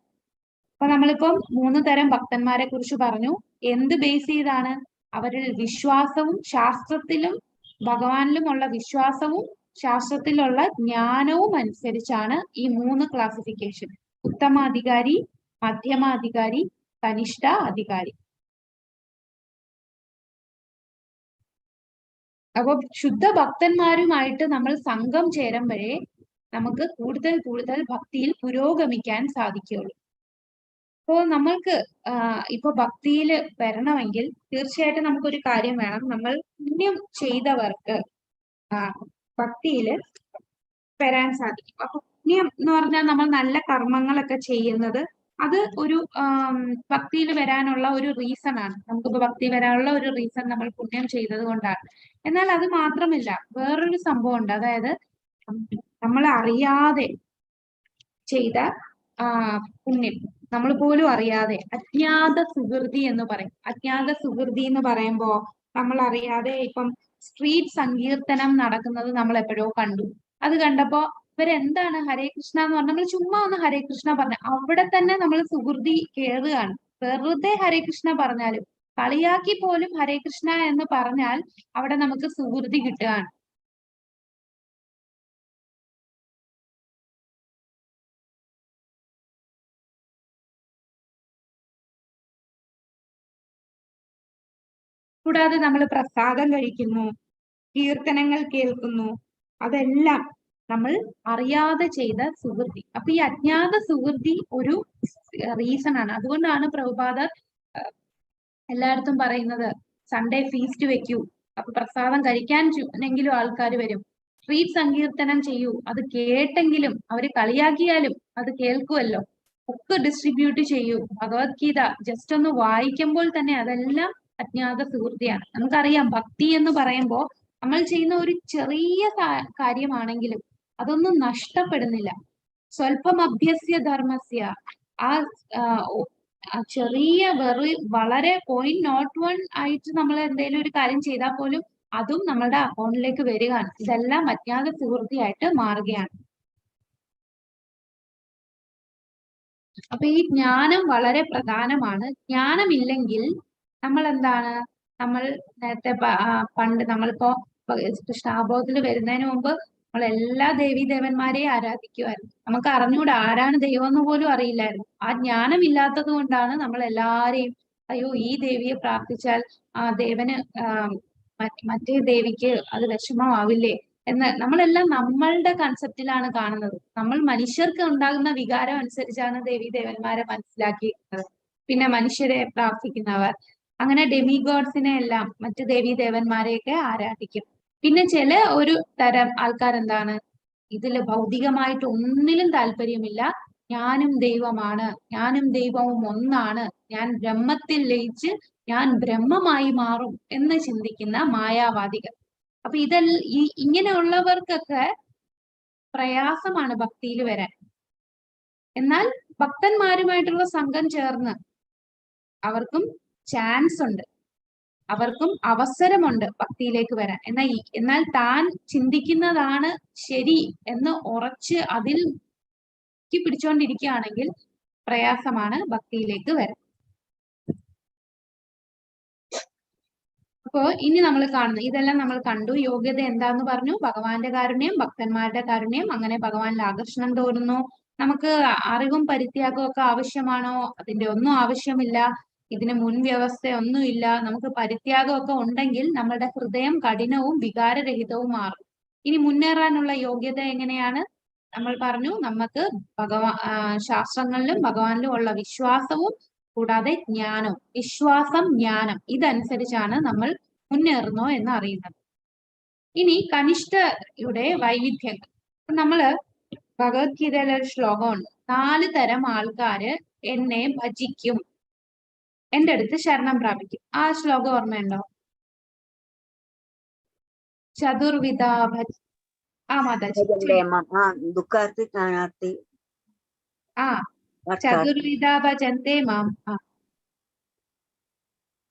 അപ്പൊ നമ്മളിപ്പം 3 തരം ഭക്തന്മാരെ കുറിച്ച് പറഞ്ഞു. എന്ത് ബേസ് ചെയ്താണ്? അവരിൽ വിശ്വാസവും, ശാസ്ത്രത്തിലും ഭഗവാനിലുമുള്ള വിശ്വാസവും ശാസ്ത്രത്തിലുള്ള ജ്ഞാനവും അനുസരിച്ചാണ് ഈ 3 ക്ലാസിഫിക്കേഷൻ: ഉത്തമാധികാരി, മധ്യമാധികാരി, കനിഷ്ഠ അധികാരി. അപ്പൊ ശുദ്ധ ഭക്തന്മാരുമായിട്ട് നമ്മൾ സംഘം ചേരുമ്പോഴേ നമുക്ക് കൂടുതൽ ഭക്തിയിൽ പുരോഗമിക്കാൻ സാധിക്കുകയുള്ളൂ. അപ്പോ നമ്മൾക്ക് ഇപ്പൊ ഭക്തിയിൽ വരണമെങ്കിൽ തീർച്ചയായിട്ടും നമുക്കൊരു കാര്യം വേണം. നമ്മൾ പുണ്യം ചെയ്തവർക്ക് ഭക്തിയിൽ വരാൻ സാധിക്കും. അപ്പൊ പുണ്യം എന്ന് പറഞ്ഞാൽ നമ്മൾ നല്ല കർമ്മങ്ങളൊക്കെ ചെയ്യുന്നത് അത് ഒരു ഭക്തിയിൽ വരാനുള്ള ഒരു റീസൺ ആണ്. നമുക്കിപ്പോ ഭക്തി വരാനുള്ള ഒരു റീസൺ നമ്മൾ പുണ്യം ചെയ്തത് കൊണ്ടാണ്. എന്നാൽ അത് മാത്രമല്ല, വേറൊരു സംഭവം ഉണ്ട്. അതായത് നമ്മൾ അറിയാതെ ചെയ്ത പുണ്യം, നമ്മൾ പോലും അറിയാതെ അജ്ഞാത സുഹൃതി എന്ന് പറയും. അജ്ഞാത സുഹൃതി എന്ന് പറയുമ്പോ നമ്മൾ അറിയാതെ ഇപ്പം സ്ട്രീറ്റ് സങ്കീർത്തനം നടക്കുന്നത് നമ്മൾ എപ്പോഴോ കണ്ടു. അത് കണ്ടപ്പോ ഇവരെന്താണ് ഹരേ കൃഷ്ണ എന്ന് പറഞ്ഞാൽ നമ്മൾ ചുമ്മാ ഒന്ന് ഹരേ കൃഷ്ണ പറഞ്ഞ അവിടെ തന്നെ നമ്മൾ സുഹൃതി കേറുകയാണ്. വെറുതെ ഹരേ കൃഷ്ണ പറഞ്ഞാലും, കളിയാക്കി പോലും ഹരേ കൃഷ്ണ എന്ന് പറഞ്ഞാൽ അവിടെ നമുക്ക് സുഹൃതി കിട്ടുകയാണ്. കൂടാതെ നമ്മൾ പ്രസാദം കഴിക്കുന്നു, കീർത്തനങ്ങൾ കേൾക്കുന്നു, അതെല്ലാം നമ്മൾ അറിയാതെ ചെയ്ത സുഹൃതി. അപ്പൊ ഈ അജ്ഞാത സുഹൃതി ഒരു റീസൺ ആണ്. അതുകൊണ്ടാണ് പ്രഭുപാദർ എല്ലായിടത്തും പറയുന്നത് സൺഡേ ഫീസ്റ്റ് വെക്കൂ. അപ്പൊ പ്രസാദം കഴിക്കാനെങ്കിലും ആൾക്കാർ വരും. സ്ട്രീറ്റ് സങ്കീർത്തനം ചെയ്യൂ, അത് കേട്ടെങ്കിലും അവര് കളിയാക്കിയാലും അത് കേൾക്കുമല്ലോ. ബുക്ക് ഡിസ്ട്രിബ്യൂട്ട് ചെയ്യൂ, ഭഗവത്ഗീത ജസ്റ്റ് ഒന്ന് വായിക്കുമ്പോൾ തന്നെ അതെല്ലാം അജ്ഞാത സുഹൃത്തിയാണ്. നമുക്കറിയാം ഭക്തി എന്ന് പറയുമ്പോ നമ്മൾ ചെയ്യുന്ന ഒരു ചെറിയ കാര്യമാണെങ്കിലും അതൊന്നും നഷ്ടപ്പെടുന്നില്ല. സ്വല്പം അഭ്യസ്യ ധർമ്മസ്യ, ചെറിയ വളരെ 0.01 ആയിട്ട് നമ്മൾ എന്തെങ്കിലും ഒരു കാര്യം ചെയ്താൽ പോലും അതും നമ്മളുടെ അക്കൗണ്ടിലേക്ക് വരികയാണ്. ഇതെല്ലാം അജ്ഞാത സുഹൃത്തിയായിട്ട് മാറുകയാണ്. അപ്പൊ ഈ ജ്ഞാനം വളരെ പ്രധാനമാണ്. ജ്ഞാനമില്ലെങ്കിൽ നമ്മൾ എന്താണ്, നമ്മൾ നേരത്തെ പണ്ട് നമ്മളിപ്പോ കൃഷ്ണാബോധത്തിൽ വരുന്നതിന് മുമ്പ് നമ്മൾ എല്ലാ ദേവീദേവന്മാരെയും ആരാധിക്കുമായിരുന്നു. നമുക്ക് അറിഞ്ഞൂടാ ആരാണ് ദൈവം എന്ന് പോലും അറിയില്ലായിരുന്നു. ആ ജ്ഞാനം ഇല്ലാത്തത് കൊണ്ടാണ് നമ്മൾ എല്ലാരെയും അയ്യോ ഈ ദേവിയെ പ്രാർത്ഥിച്ചാൽ ആ ദേവന് മറ്റേ ദേവിക്ക് അത് വിഷമമാവില്ലേ എന്ന് നമ്മളെല്ലാം നമ്മളുടെ കൺസെപ്റ്റിലാണ് കാണുന്നത്. നമ്മൾ മനുഷ്യർക്ക് ഉണ്ടാകുന്ന വികാരം അനുസരിച്ചാണ് ദേവീദേവന്മാരെ മനസ്സിലാക്കിയിരുന്നത്. പിന്നെ മനുഷ്യരെ പ്രാർത്ഥിക്കുന്നവർ അങ്ങനെ ഡെമിഗോഡ്സിനെ എല്ലാം മറ്റു ദേവീദേവന്മാരെയൊക്കെ ആരാധിക്കും. പിന്നെ ചില ഒരു തരം ആൾക്കാരെന്താണ്, ഇതില് ഭൗതികമായിട്ട് ഒന്നിലും താല്പര്യമില്ല, ഞാനും ദൈവമാണ്, ഞാനും ദൈവവും ഒന്നാണ്, ഞാൻ ബ്രഹ്മത്തിൽ ലയിച്ച് ഞാൻ ബ്രഹ്മമായി മാറും എന്ന് ചിന്തിക്കുന്ന മായാവാദികൾ. അപ്പൊ ഇങ്ങനെയുള്ളവർക്കൊക്കെ പ്രയാസമാണ് ഭക്തിയിൽ വരാൻ. എന്നാൽ ഭക്തന്മാരുമായിട്ടുള്ള സംഘം ചേർന്ന് അവർക്കും ചാൻസ് ഉണ്ട്, അവർക്കും അവസരമുണ്ട് ഭക്തിയിലേക്ക് വരാൻ. എന്നാൽ താൻ ചിന്തിക്കുന്നതാണ് ശരി എന്ന് ഉറച്ച് അതിൽ പിടിച്ചുകൊണ്ടിരിക്കുകയാണെങ്കിൽ പ്രയാസമാണ് ഭക്തിയിലേക്ക് വരാൻ. അപ്പോ ഇനി നമ്മൾ കാണുന്നു ഇതെല്ലാം നമ്മൾ കണ്ടു. യോഗ്യത എന്താന്ന് പറഞ്ഞു, ഭഗവാന്റെ കാരുണ്യം, ഭക്തന്മാരുടെ കാരുണ്യം, അങ്ങനെ ഭഗവാനിൽ ആകർഷണം തോന്നുന്നു. നമുക്ക് അറിവും പരിത്യാഗവും ഒക്കെ ആവശ്യമാണോ? അതിന്റെ ഒന്നും ആവശ്യമില്ല. ഇതിന് മുൻവ്യവസ്ഥ ഒന്നുമില്ല. നമുക്ക് പരിത്യാഗമൊക്കെ ഉണ്ടെങ്കിൽ നമ്മളുടെ ഹൃദയം കഠിനവും വികാരരഹിതവും മാറും. ഇനി മുന്നേറാനുള്ള യോഗ്യത എങ്ങനെയാണ്? നമ്മൾ പറഞ്ഞു നമുക്ക് ശാസ്ത്രങ്ങളിലും ഭഗവാനിലും ഉള്ള വിശ്വാസവും കൂടാതെ ജ്ഞാനവും. വിശ്വാസം, ജ്ഞാനം ഇതനുസരിച്ചാണ് നമ്മൾ മുന്നേറുന്നോ എന്ന് അറിയുന്നത്. ഇനി കനിഷ്ഠയുടെ വൈവിധ്യങ്ങൾ. നമ്മള് ഭഗവത്ഗീതയിലെ ഒരു ശ്ലോകമുണ്ട്, 4 തരം ആൾക്കാര് എന്നെ ഭജിക്കും, എന്റെ അടുത്ത് ശരണം പ്രാപിക്കും. ആ ശ്ലോകം ഓർമ്മയുണ്ടോ? ചതുർവിധ മാതാജി ദുഃഖാർത്തി ജ്ഞാനാർത്തി ചതുർവിധ ഭജന്തേ മാം.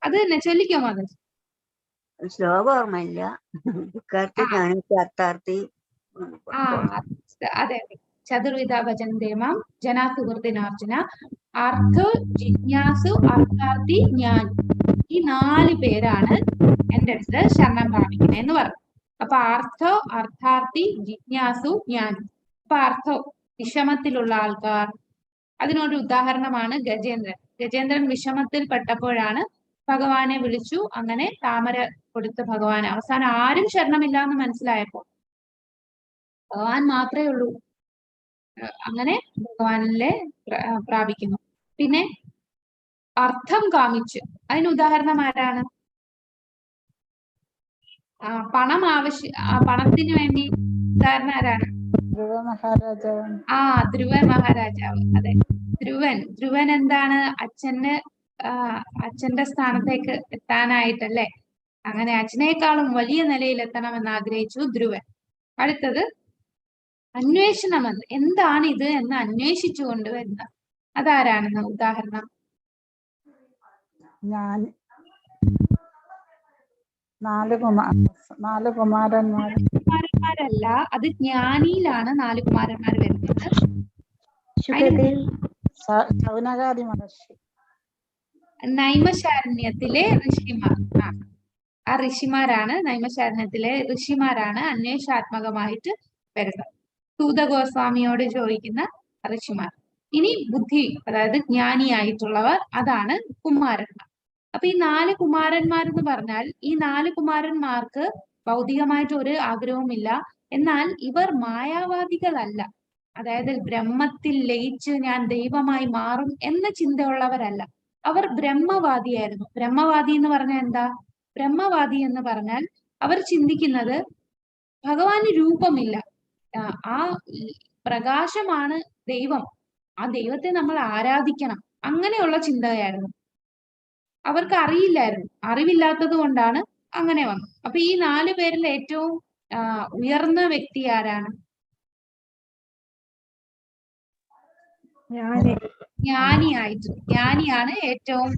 അത് തന്നെ ചൊല്ലിക്കോ മാതാജി. ശ്ലോകം ഓർമ്മയില്ല. ദുഃഖാർത്തി ജ്ഞാനാർത്തി അർത്ഥാർത്തി. അതെ, ചതുർവിധ ഭജന്തേ മാം ജനാ സുഹൃത്തിനാർജുന അർത്ഥോ ജിജ്ഞാസു അർത്ഥാർത്ഥി ജ്ഞാനി. ഈ 4 പേരാണ് എന്റെ അടുത്ത് ശരണം പ്രാപിക്കുന്നത് എന്ന് പറഞ്ഞു. അപ്പൊ അർത്ഥോ, അർത്ഥാർത്ഥി, ജിജ്ഞാസു, ജ്ഞാനി. അപ്പൊ അർത്ഥോ വിഷമത്തിലുള്ള ആൾക്കാർ. അതിനൊരു ഉദാഹരണമാണ് ഗജേന്ദ്രൻ. ഗജേന്ദ്രൻ വിഷമത്തിൽ പെട്ടപ്പോഴാണ് ഭഗവാനെ വിളിച്ചു, അങ്ങനെ താമര കൊടുത്ത ഭഗവാൻ. അവസാനം ആരും ശരണമില്ല എന്ന് മനസ്സിലായപ്പോ ഭഗവാൻ മാത്രമേ ഉള്ളൂ, അങ്ങനെ ഭഗവാനിലെ പ്രാപിക്കുന്നു. പിന്നെ അർത്ഥം കാമിച്ചു, അതിന് ഉദാഹരണം ആരാണ്? പണത്തിന് വേണ്ടി ഉദാഹരണം ആരാണ്? ധ്രുവ മഹാരാജാവ്. അതെ, ധ്രുവൻ എന്താണ്? അച്ഛന്റെ സ്ഥാനത്തേക്ക് എത്താനായിട്ടല്ലേ, അങ്ങനെ അച്ഛനേക്കാളും വലിയ നിലയിൽ എത്തണമെന്ന് ആഗ്രഹിച്ചു ധ്രുവൻ. അടുത്തത് അന്വേഷണം, എന്താണ് ഇത് എന്ന് അന്വേഷിച്ചു കൊണ്ടുവരുന്ന അതാരാണെന്ന് ഉദാഹരണം? കുമാരന്മാരല്ല, അത് ജ്ഞാനിയിലാണ് 4 കുമാരന്മാർ വരുന്നത്. നൈമശാരണ്യത്തിലെ ഋഷിമാർ. ആ ഋഷിമാരാണ്, നൈമശാരണ്യത്തിലെ ഋഷിമാരാണ് അന്വേഷാത്മകമായിട്ട് വരുന്നത്. സൂതഗോസ്വാമിയോട് ചോദിക്കുന്ന ഋഷിമാർ. ഇനി ബുദ്ധി, അതായത് ജ്ഞാനിയായിട്ടുള്ളവർ, അതാണ് കുമാരന്മാർ. അപ്പൊ ഈ 4 കുമാരന്മാരെന്ന് പറഞ്ഞാൽ ഈ 4 കുമാരന്മാർക്ക് ഭൗതികമായിട്ട് ഒരു ആഗ്രഹവുമില്ല. എന്നാൽ ഇവർ മായാവാദികളല്ല. അതായത് ബ്രഹ്മത്തിൽ ലയിച്ച് ഞാൻ ദൈവമായി മാറും എന്ന ചിന്തയുള്ളവരല്ല. അവർ ബ്രഹ്മവാദിയായിരുന്നു. ബ്രഹ്മവാദി എന്ന് പറഞ്ഞാൽ എന്താ? ബ്രഹ്മവാദി എന്ന് പറഞ്ഞാൽ അവർ ചിന്തിക്കുന്നത് ഭഗവാന് രൂപമില്ല, ആ പ്രകാശമാണ് ദൈവം, ആ ദൈവത്തെ നമ്മൾ ആരാധിക്കണം, അങ്ങനെയുള്ള ചിന്തയായിരുന്നു. അവർക്ക് അറിയില്ലായിരുന്നു. അറിവില്ലാത്തത് കൊണ്ടാണ് അങ്ങനെ വന്നത്. അപ്പൊ ഈ 4 പേരിൽ ഏറ്റവും ഉയർന്ന വ്യക്തി ആരാണ്? ജ്ഞാനി. ജ്ഞാനിയാണ് ഏറ്റവും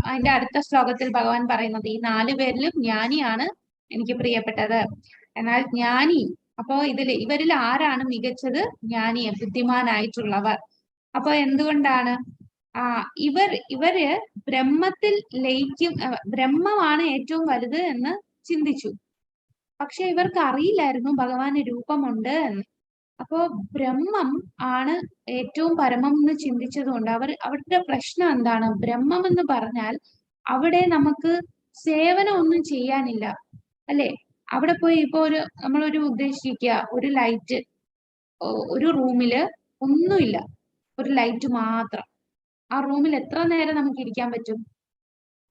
അതിന്റെ അടുത്ത ശ്ലോകത്തിൽ ഭഗവാൻ പറയുന്നത് ഈ 4 പേരിലും ജ്ഞാനിയാണ് എനിക്ക് പ്രിയപ്പെട്ടത്. എന്നാൽ ജ്ഞാനി അപ്പോ ഇവരിൽ ആരാണ് മികച്ചത്? ജ്ഞാനി, ബുദ്ധിമാനായിട്ടുള്ളവർ. അപ്പൊ എന്തുകൊണ്ടാണ് ഇവര് ബ്രഹ്മത്തിൽ ലയിക്കും, ബ്രഹ്മമാണ് ഏറ്റവും വലുത് എന്ന് ചിന്തിച്ചു. പക്ഷെ ഇവർക്ക് അറിയില്ലായിരുന്നു ഭഗവാന് രൂപമുണ്ട് എന്ന്. അപ്പോ ബ്രഹ്മം ആണ് ഏറ്റവും പരമം എന്ന് ചിന്തിച്ചതുകൊണ്ട് അവരുടെ പ്രശ്നം എന്താണ്? ബ്രഹ്മം എന്ന് പറഞ്ഞാൽ അവിടെ നമുക്ക് സേവനം ഒന്നും ചെയ്യാനില്ല, അല്ലെ? അവിടെ പോയി ഇപ്പൊ നമ്മളൊരു ഉദ്ദേശിക്കുക, ഒരു ലൈറ്റ്, ഒരു റൂമില് ഒന്നുമില്ല, ഒരു ലൈറ്റ് മാത്രം. ആ റൂമിൽ എത്ര നേരം നമുക്ക് ഇരിക്കാൻ പറ്റും?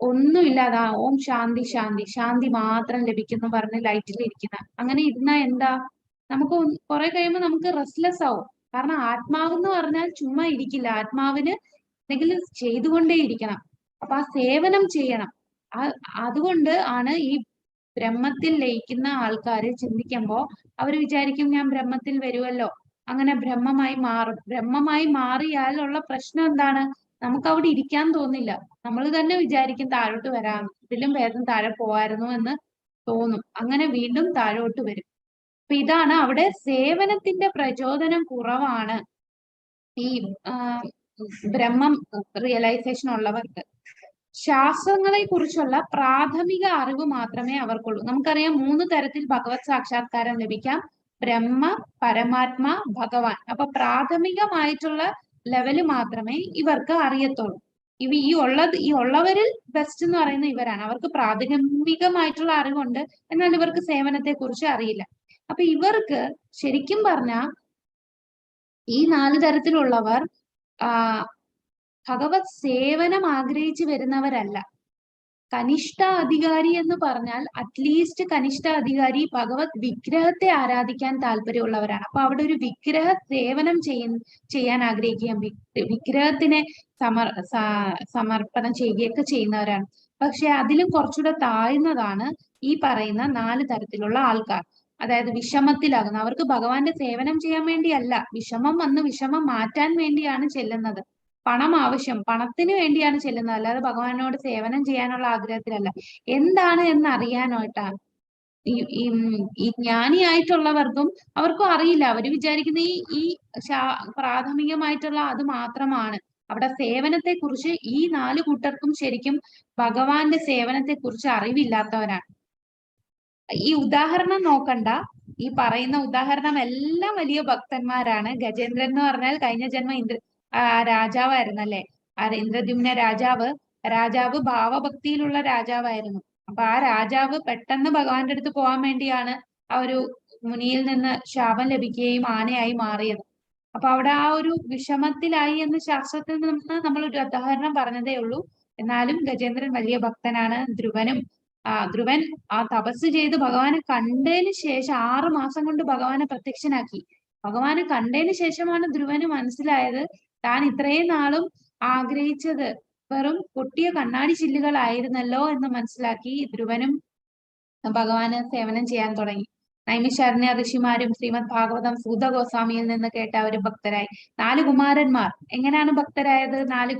ഒന്നുമില്ലാതെ ഓം ശാന്തി ശാന്തി ശാന്തി മാത്രം ലഭിക്കുന്നു പറഞ്ഞ് ലൈറ്റിൽ ഇരിക്കുന്ന അങ്ങനെ ഇരുന്നാ എന്താ? നമുക്ക് കുറെ കഴിയുമ്പോൾ നമുക്ക് റെസ്റ്റ്ലെസ് ആവും. കാരണം ആത്മാവെന്ന് പറഞ്ഞാൽ ചുമ്മാ ഇരിക്കില്ല, ആത്മാവിന് എന്തെങ്കിലും ചെയ്തുകൊണ്ടേ ഇരിക്കണം. അപ്പൊ ആ സേവനം ചെയ്യണം. അതുകൊണ്ട് ആണ് ഈ ബ്രഹ്മത്തിൽ ലയിക്കുന്ന ആൾക്കാര് ചിന്തിക്കുമ്പോ അവർ വിചാരിക്കും ഞാൻ ബ്രഹ്മത്തിൽ വരുമല്ലോ, അങ്ങനെ ബ്രഹ്മമായി മാറും. ബ്രഹ്മമായി മാറിയാലുള്ള പ്രശ്നം എന്താണ്? നമുക്ക് അവിടെ ഇരിക്കാൻ തോന്നില്ല. നമ്മൾ തന്നെ വിചാരിക്കും താഴോട്ട് വരാം, ഇതിലും ഭേദം താഴെ പോവായിരുന്നു എന്ന് തോന്നും. അങ്ങനെ വീണ്ടും താഴോട്ട് വരും. അപ്പൊ ഇതാണ് അവിടെ സേവനത്തിന്റെ പ്രചോദനം കുറവാണ് ഈ ബ്രഹ്മം റിയലൈസേഷൻ ഉള്ളവർക്ക്. ശാസ്ത്രങ്ങളെ കുറിച്ചുള്ള പ്രാഥമിക അറിവ് മാത്രമേ അവർക്കുള്ളൂ. നമുക്കറിയാം 3 തരത്തിൽ ഭഗവത് സാക്ഷാത്കാരം ലഭിക്കാം: ബ്രഹ്മ, പരമാത്മാ, ഭഗവാൻ. അപ്പൊ പ്രാഥമികമായിട്ടുള്ള ലെവല് മാത്രമേ ഇവർക്ക് അറിയത്തുള്ളൂ. ഈ ഉള്ളവരിൽ ബെസ്റ്റ് എന്ന് പറയുന്ന ഇവരാണ്. അവർക്ക് പ്രാഥമികമായിട്ടുള്ള അറിവുണ്ട്, എന്നാൽ ഇവർക്ക് സേവനത്തെ കുറിച്ച് അറിയില്ല. അപ്പൊ ഇവർക്ക് ശരിക്കും പറഞ്ഞാൽ ഈ 4 തരത്തിലുള്ളവർ ഭഗവത് സേവനം ആഗ്രഹിച്ചു വരുന്നവരല്ല. കനിഷ്ഠ അധികാരി എന്ന് പറഞ്ഞാൽ അറ്റ്ലീസ്റ്റ് കനിഷ്ഠ അധികാരി ഭഗവത് വിഗ്രഹത്തെ ആരാധിക്കാൻ താല്പര്യമുള്ളവരാണ്. അപ്പൊ അവിടെ ഒരു വിഗ്രഹ സേവനം ചെയ്യാൻ ആഗ്രഹിക്കുകയും വിഗ്രഹത്തിനെ സമർപ്പണം ചെയ്യുകയൊക്കെ ചെയ്യുന്നവരാണ്. പക്ഷെ അതിലും കുറച്ചുകൂടെ താഴ്ന്നതാണ് ഈ പറയുന്ന 4 തരത്തിലുള്ള ആൾക്കാർ. അതായത് വിഷമത്തിലാകുന്ന, അവർക്ക് ഭഗവാന്റെ സേവനം ചെയ്യാൻ വേണ്ടിയല്ല, വിഷമം വന്ന് വിഷമം മാറ്റാൻ വേണ്ടിയാണ് ചെല്ലുന്നത്. പണം ആവശ്യം, പണത്തിന് വേണ്ടിയാണ് ചെല്ലുന്നത്, അല്ലാതെ ഭഗവാനോട് സേവനം ചെയ്യാനുള്ള ആഗ്രഹത്തിലല്ല. എന്താണ് എന്ന് അറിയാനായിട്ടാണ്. ഈ ജ്ഞാനിയായിട്ടുള്ളവർക്കും അവർക്കും അറിയില്ല. അവര് വിചാരിക്കുന്ന ഈ പ്രാഥമികമായിട്ടുള്ള അത് മാത്രമാണ്. അവിടെ സേവനത്തെ കുറിച്ച് ഈ 4 കൂട്ടർക്കും ശരിക്കും ഭഗവാന്റെ സേവനത്തെ കുറിച്ച് അറിവില്ലാത്തവരാണ്. ഈ ഉദാഹരണം നോക്കണ്ട, ഈ പറയുന്ന ഉദാഹരണം എല്ലാം വലിയ ഭക്തന്മാരാണ്. ഗജേന്ദ്രൻ എന്ന് പറഞ്ഞാൽ കഴിഞ്ഞ ജന്മം രാജാവായിരുന്നു, അല്ലെ? ഇന്ദ്രദ്യുമ്ന രാജാവ് ഭാവഭക്തിയിലുള്ള രാജാവായിരുന്നു. അപ്പൊ ആ രാജാവ് പെട്ടെന്ന് ഭഗവാന്റെ അടുത്ത് പോകാൻ വേണ്ടിയാണ് ആ ഒരു മുനിയിൽ നിന്ന് ശാപം ലഭിക്കുകയും ആനയായി മാറിയത്. അപ്പൊ അവിടെ ആ ഒരു വിഷമത്തിലായി എന്ന് ശാസ്ത്രത്തിൽ നിന്ന് നമ്മൾ ഒരു ഉദാഹരണം പറഞ്ഞതേ ഉള്ളൂ. എന്നാലും ഗജേന്ദ്രൻ വലിയ ഭക്തനാണ്. ധ്രുവൻ ആ തപസ് ചെയ്ത് ഭഗവാനെ കണ്ടതിന് ശേഷം 6 മാസം കൊണ്ട് ഭഗവാനെ പ്രത്യക്ഷനാക്കി. ഭഗവാനെ കണ്ടതിന് ശേഷമാണ് ധ്രുവന് മനസ്സിലായത് താൻ ഇത്രയും നാളും ആഗ്രഹിച്ചത് വെറും പൊട്ടിയ കണ്ണാടി ചില്ലുകളായിരുന്നല്ലോ എന്ന് മനസ്സിലാക്കി ധ്രുവനും ഭഗവാന് സേവനം ചെയ്യാൻ തുടങ്ങി. നൈമിഷാരണ്യ ഋഷിമാരും ശ്രീമദ് ഭാഗവതം സൂത ഗോസ്വാമിയിൽ നിന്ന് കേട്ട ഒരു ഭക്തരായി. 4 കുമാരന്മാർ എങ്ങനെയാണ് ഭക്തരായത്? 4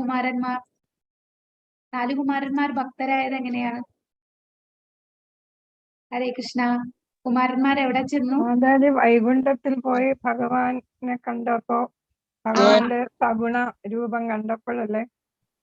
കുമാരന്മാർ ഭക്തരായത് എങ്ങനെയാണ്? ഹരേ കൃഷ്ണ. കുമാരന്മാർ എവിടെ ചെന്നു? അതായത് വൈകുണ്ഠത്തിൽ പോയി ഭഗവാനെ കണ്ടപ്പോ, ഭഗവാന്റെ സഗുണ രൂപം കണ്ടപ്പോഴല്ലേ?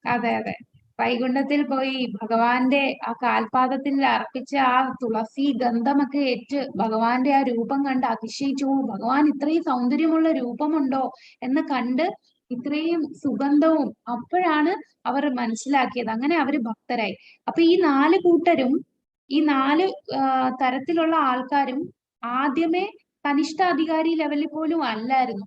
അതെ. വൈകുണ്ഠത്തിൽ പോയി ഭഗവാന്റെ ആ കാൽപാദത്തിൽ അർപ്പിച്ച ആ തുളസി ഗന്ധമൊക്കെ ഏറ്റ് ഭഗവാന്റെ ആ രൂപം കണ്ട് അതിശയിച്ചു. ഭഗവാൻ ഇത്രയും സൗന്ദര്യമുള്ള രൂപമുണ്ടോ എന്ന് കണ്ട് ഇത്രയും സുഗന്ധവും, അപ്പോഴാണ് അവർ മനസ്സിലാക്കിയത്. അങ്ങനെ അവര് ഭക്തരായി. അപ്പൊ ഈ 4 കൂട്ടരും, ഈ 4 തരത്തിലുള്ള ആൾക്കാരും ആദ്യമേ കനിഷ്ഠ അധികാരി ലെവലിൽ പോലും അല്ലായിരുന്നു.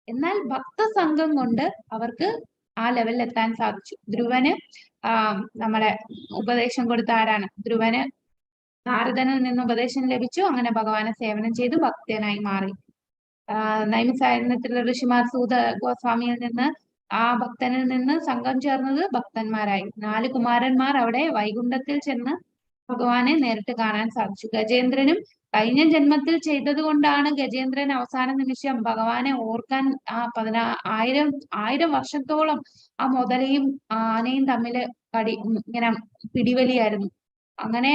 എന്നാൽ ഭക്തസംഘം കൊണ്ട് അവർക്ക് ആ ലെവലിൽ എത്താൻ സാധിച്ചു. ധ്രുവന് നമ്മളെ ഉപദേശം കൊടുത്ത ആരാണ്? ധ്രുവന് നാരദനിൽ നിന്ന് ഉപദേശം ലഭിച്ചു. അങ്ങനെ ഭഗവാനെ സേവനം ചെയ്തു ഭക്തനായി മാറി. നൈമിസാരണ്യത്തിലുള്ള ഋഷിമാർ സൂത ഗോസ്വാമിയിൽ നിന്ന് ആ ഭക്തനിൽ നിന്ന് സംഘം ചേർന്നത് ഭക്തന്മാരായി. 4 കുമാരന്മാർ അവിടെ വൈകുണ്ഠത്തിൽ ചെന്ന് ഭഗവാനെ നേരിട്ട് കാണാൻ സാധിച്ചു. ഗജേന്ദ്രനും കഴിഞ്ഞ ജന്മത്തിൽ ചെയ്തത് കൊണ്ടാണ് ഗജേന്ദ്രൻ അവസാന നിമിഷം ഭഗവാനെ ഓർക്കാൻ ആയിരം വർഷത്തോളം ആ മുതലയും ആനയും തമ്മില് ഇങ്ങനെ പിടിവലിയായിരുന്നു. അങ്ങനെ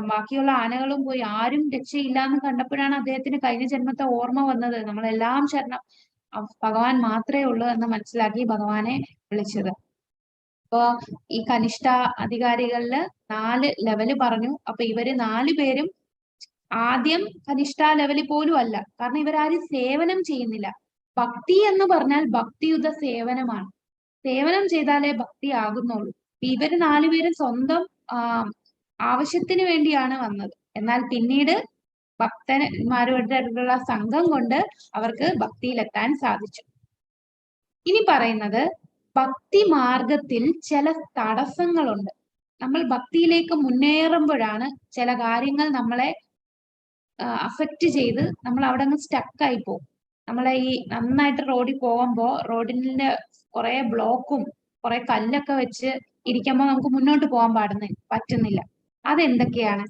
ബാക്കിയുള്ള ആനകളും പോയി, ആരും രക്ഷയില്ല എന്ന് കണ്ടപ്പോഴാണ് അദ്ദേഹത്തിന് കഴിഞ്ഞ ജന്മത്തെ ഓർമ്മ വന്നത്. നമ്മളെല്ലാം ശരണം, ഭഗവാൻ മാത്രമേ ഉള്ളൂ എന്ന് മനസ്സിലാക്കി ഭഗവാനെ വിളിച്ചത്. അപ്പൊ ഈ കനിഷ്ഠ അധികാരികളില് 4 ലെവല് പറഞ്ഞു. അപ്പൊ ഇവര് 4 പേരും ആദ്യം കനിഷ്ഠ ലെവലിൽ പോലും അല്ല. കാരണം ഇവരാരും സേവനം ചെയ്യുന്നില്ല. ഭക്തി എന്ന് പറഞ്ഞാൽ ഭക്തിയുത സേവനമാണ്. സേവനം ചെയ്താലേ ഭക്തി ആകുന്നുള്ളൂ. ഇവര് 4 പേരും സ്വന്തം ആവശ്യത്തിന് വേണ്ടിയാണ് വന്നത്. എന്നാൽ പിന്നീട് ഭക്തന്മാരുടെ സംഘം കൊണ്ട് അവർക്ക് ഭക്തിയിലെത്താൻ സാധിച്ചു. ഇനി പറയുന്നത് ഭക്തി മാർഗത്തിൽ ചില തടസ്സങ്ങളുണ്ട്. നമ്മൾ ഭക്തിയിലേക്ക് മുന്നേറുമ്പോഴാണ് ചില കാര്യങ്ങൾ നമ്മളെ അഫക്റ്റ് ചെയ്ത് നമ്മൾ അവിടെ നിന്ന് സ്റ്റക്കായി പോകും. നമ്മളെ ഈ നന്നായിട്ട് റോഡിൽ പോകുമ്പോ റോഡിന്റെ കുറെ ബ്ലോക്കും കുറെ കല്ലൊക്കെ വെച്ച് ഇരിക്കുമ്പോൾ നമുക്ക് മുന്നോട്ട് പോകാൻ പറ്റുന്നില്ല. അതെന്തൊക്കെയാണ്?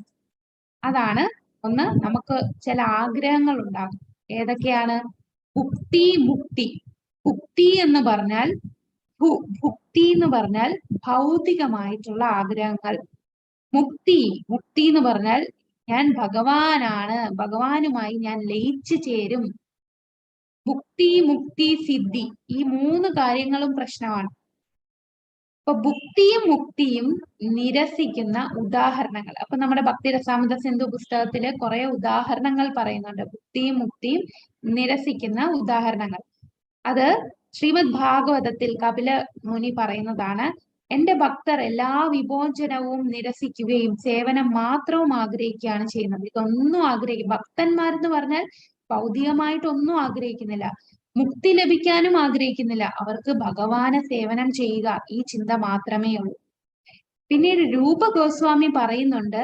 അതാണ് ഒന്ന്, നമുക്ക് ചില ആഗ്രഹങ്ങൾ ഉണ്ടാകും. ഏതൊക്കെയാണ്? ഭുക്തി, മുക്തി. ഭുക്തി എന്ന് പറഞ്ഞാൽ ഭൗതികമായിട്ടുള്ള ആഗ്രഹങ്ങൾ. മുക്തി എന്ന് പറഞ്ഞാൽ ഞാൻ ഭഗവാനാണ്, ഭഗവാനുമായി ഞാൻ ലയിച്ചു ചേരും. ഭുക്തി, മുക്തി, സിദ്ധി, ഈ 3 കാര്യങ്ങളും പ്രശ്നമാണ്. അപ്പൊ ഭുക്തിയും മുക്തിയും നിരസിക്കുന്ന ഉദാഹരണങ്ങൾ. അപ്പൊ നമ്മുടെ ഭക്തി രസാമൃത സിന്ധു പുസ്തകത്തില് കുറെ ഉദാഹരണങ്ങൾ പറയുന്നുണ്ട്. ഭുക്തിയും മുക്തിയും നിരസിക്കുന്ന ഉദാഹരണങ്ങൾ. അത് ശ്രീമദ് ഭാഗവതത്തിൽ കപില മുനി പറയുന്നതാണ്. എന്റെ ഭക്തർ എല്ലാ വിഭോജനവും നിരസിക്കുകയും സേവനം മാത്രവും ആഗ്രഹിക്കുകയാണ് ചെയ്യുന്നത്. ഇതൊന്നും ഭക്തന്മാരെന്ന് പറഞ്ഞാൽ ഭൗതികമായിട്ടൊന്നും ആഗ്രഹിക്കുന്നില്ല, മുക്തി ലഭിക്കാനും ആഗ്രഹിക്കുന്നില്ല. അവർക്ക് ഭഗവാനെ സേവനം ചെയ്യുക, ഈ ചിന്ത മാത്രമേ ഉള്ളൂ. പിന്നീട് രൂപ ഗോസ്വാമി പറയുന്നുണ്ട്,